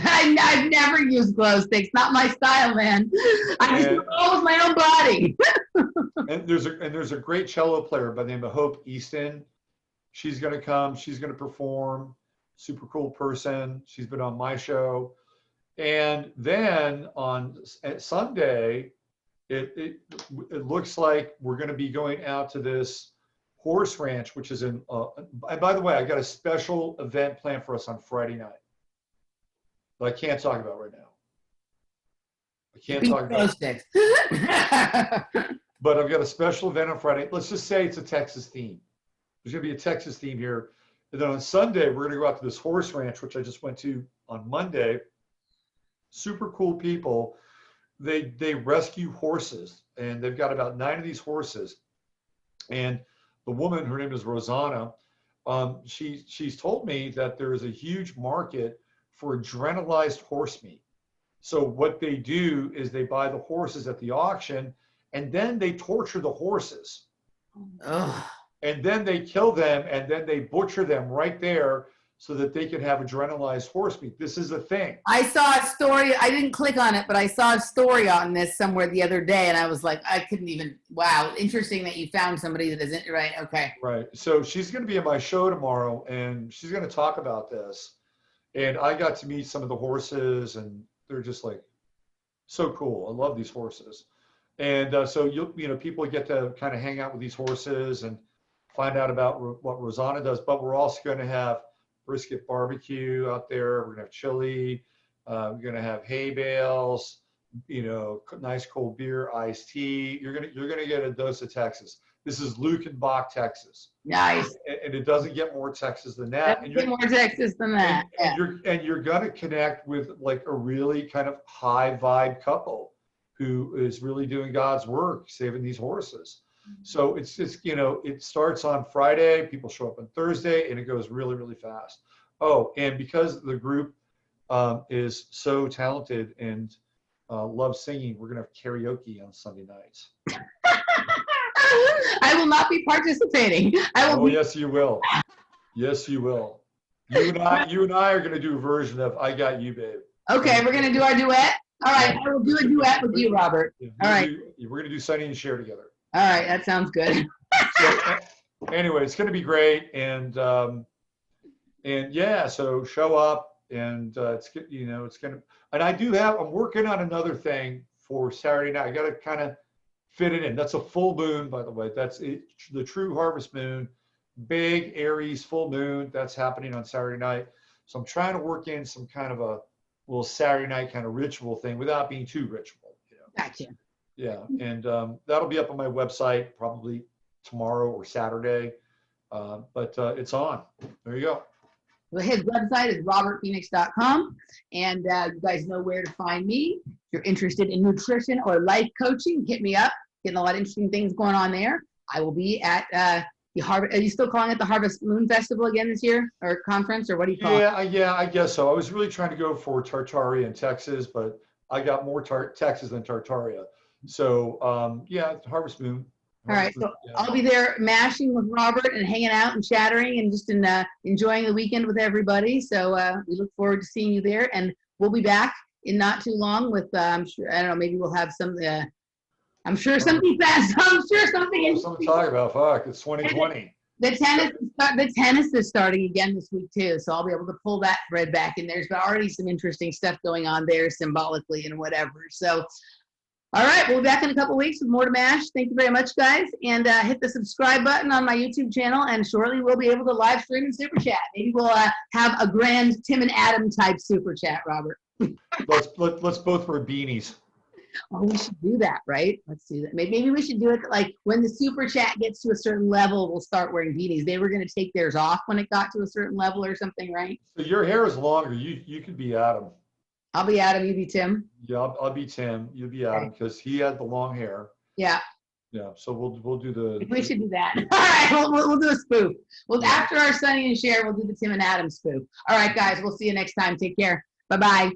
I've never used glow sticks. Not my style, man. I just do it all with my own body. and there's a great cello player by the name of Hope Easton. She's going to come. She's going to perform. Super cool person. She's been on my show. And then at Sunday, it looks like we're going to be going out to this horse ranch, which is in. And by the way, I got a special event planned for us on Friday night that I can't talk about right now. I can't talk about it. But I've got a special event on Friday. Let's just say it's a Texas theme. There's going to be a Texas theme here. And then on Sunday, we're going to go out to this horse ranch, which I just went to on Monday. Super cool people. They rescue horses, and they've got about 9 of these horses. And the woman, her name is Rosanna, she's told me that there is a huge market for adrenalized horse meat. So what they do is they buy the horses at the auction, and then they torture the horses. Ugh. And then they kill them, and then they butcher them right there so that they can have adrenalized horse meat. This is a thing. I saw a story. I didn't click on it, but I saw a story on this somewhere the other day, and I was like, I couldn't even. Wow, interesting that you found somebody that isn't right. Okay. Right. So she's going to be at my show tomorrow, and she's going to talk about this. And I got to meet some of the horses, and they're just like so cool. I love these horses. And so people get to kind of hang out with these horses and find out about what Rosanna does. But we're also going to have brisket barbecue out there. We're gonna have chili. We're gonna have hay bales. Nice cold beer, iced tea. You're gonna get a dose of Texas. This is Lukenbach, Texas. Nice. And it doesn't get more Texas than that. Doesn't get more Texas than that. And you're gonna connect with like a really kind of high vibe couple who is really doing God's work, saving these horses. So it's just, it starts on Friday, people show up on Thursday, and it goes really, really fast. Oh, and because the group is so talented and loves singing, we're going to have karaoke on Sunday nights. I will not be participating. Yes, you will. Yes, you will. You and I are going to do a version of I Got You, Babe. Okay, we're going to do our duet. All right, I will do a duet with you, Robert. All right. We're going to do Sunny and Cher together. All right, that sounds good. So, anyway, it's going to be great, and And yeah, so show up, and it's gonna. And I'm working on another thing for Saturday night. I got to kind of fit it in. That's a full moon, by the way. That's it, the true harvest moon, big Aries full moon. That's happening on Saturday night. So I'm trying to work in some kind of a little Saturday night kind of ritual thing without being too ritual. Gotcha. Yeah, and that'll be up on my website probably tomorrow or Saturday. But it's on. There you go. Well, his website is robertphoenix.com, and you guys know where to find me. If you're interested in nutrition or life coaching, hit me up. Getting a lot of interesting things going on there. I will be at the Harvest. Are you still calling it the Harvest Moon Festival again this year, or conference, or what do you call it? Yeah, I guess so. I was really trying to go for Tartaria in Texas, but I got more Texas than Tartaria. So yeah, Harvest Moon. All right, so I'll be there mashing with Robert and hanging out and chattering and just enjoying the weekend with everybody. So we look forward to seeing you there, and we'll be back in not too long with I'm sure, I don't know, maybe we'll have some. I'm sure something fast. I'm sure something. Something to talk about. Fuck, it's 2020. The tennis is starting again this week too, so I'll be able to pull that thread back. And there's already some interesting stuff going on there, symbolically and whatever. So. All right, we'll be back in a couple weeks with more to mash. Thank you very much, guys. And hit the subscribe button on my YouTube channel, and shortly we'll be able to live stream and super chat. Maybe we'll have a grand Tim and Adam type super chat, Robert. let's both wear beanies. Oh, we should do that, right? Let's do that. Maybe we should do it like when the super chat gets to a certain level, we'll start wearing beanies. They were going to take theirs off when it got to a certain level or something, right? So your hair is longer. You could be Adam. I'll be Adam, you be Tim. Yeah, I'll be Tim. You'll be Adam because he had the long hair. Yeah. Yeah. So we'll do the. We should do that. All right, we'll do a spoof. Well, after our Sunny and Cher, we'll do the Tim and Adam spoof. All right, guys, we'll see you next time. Take care. Bye-bye.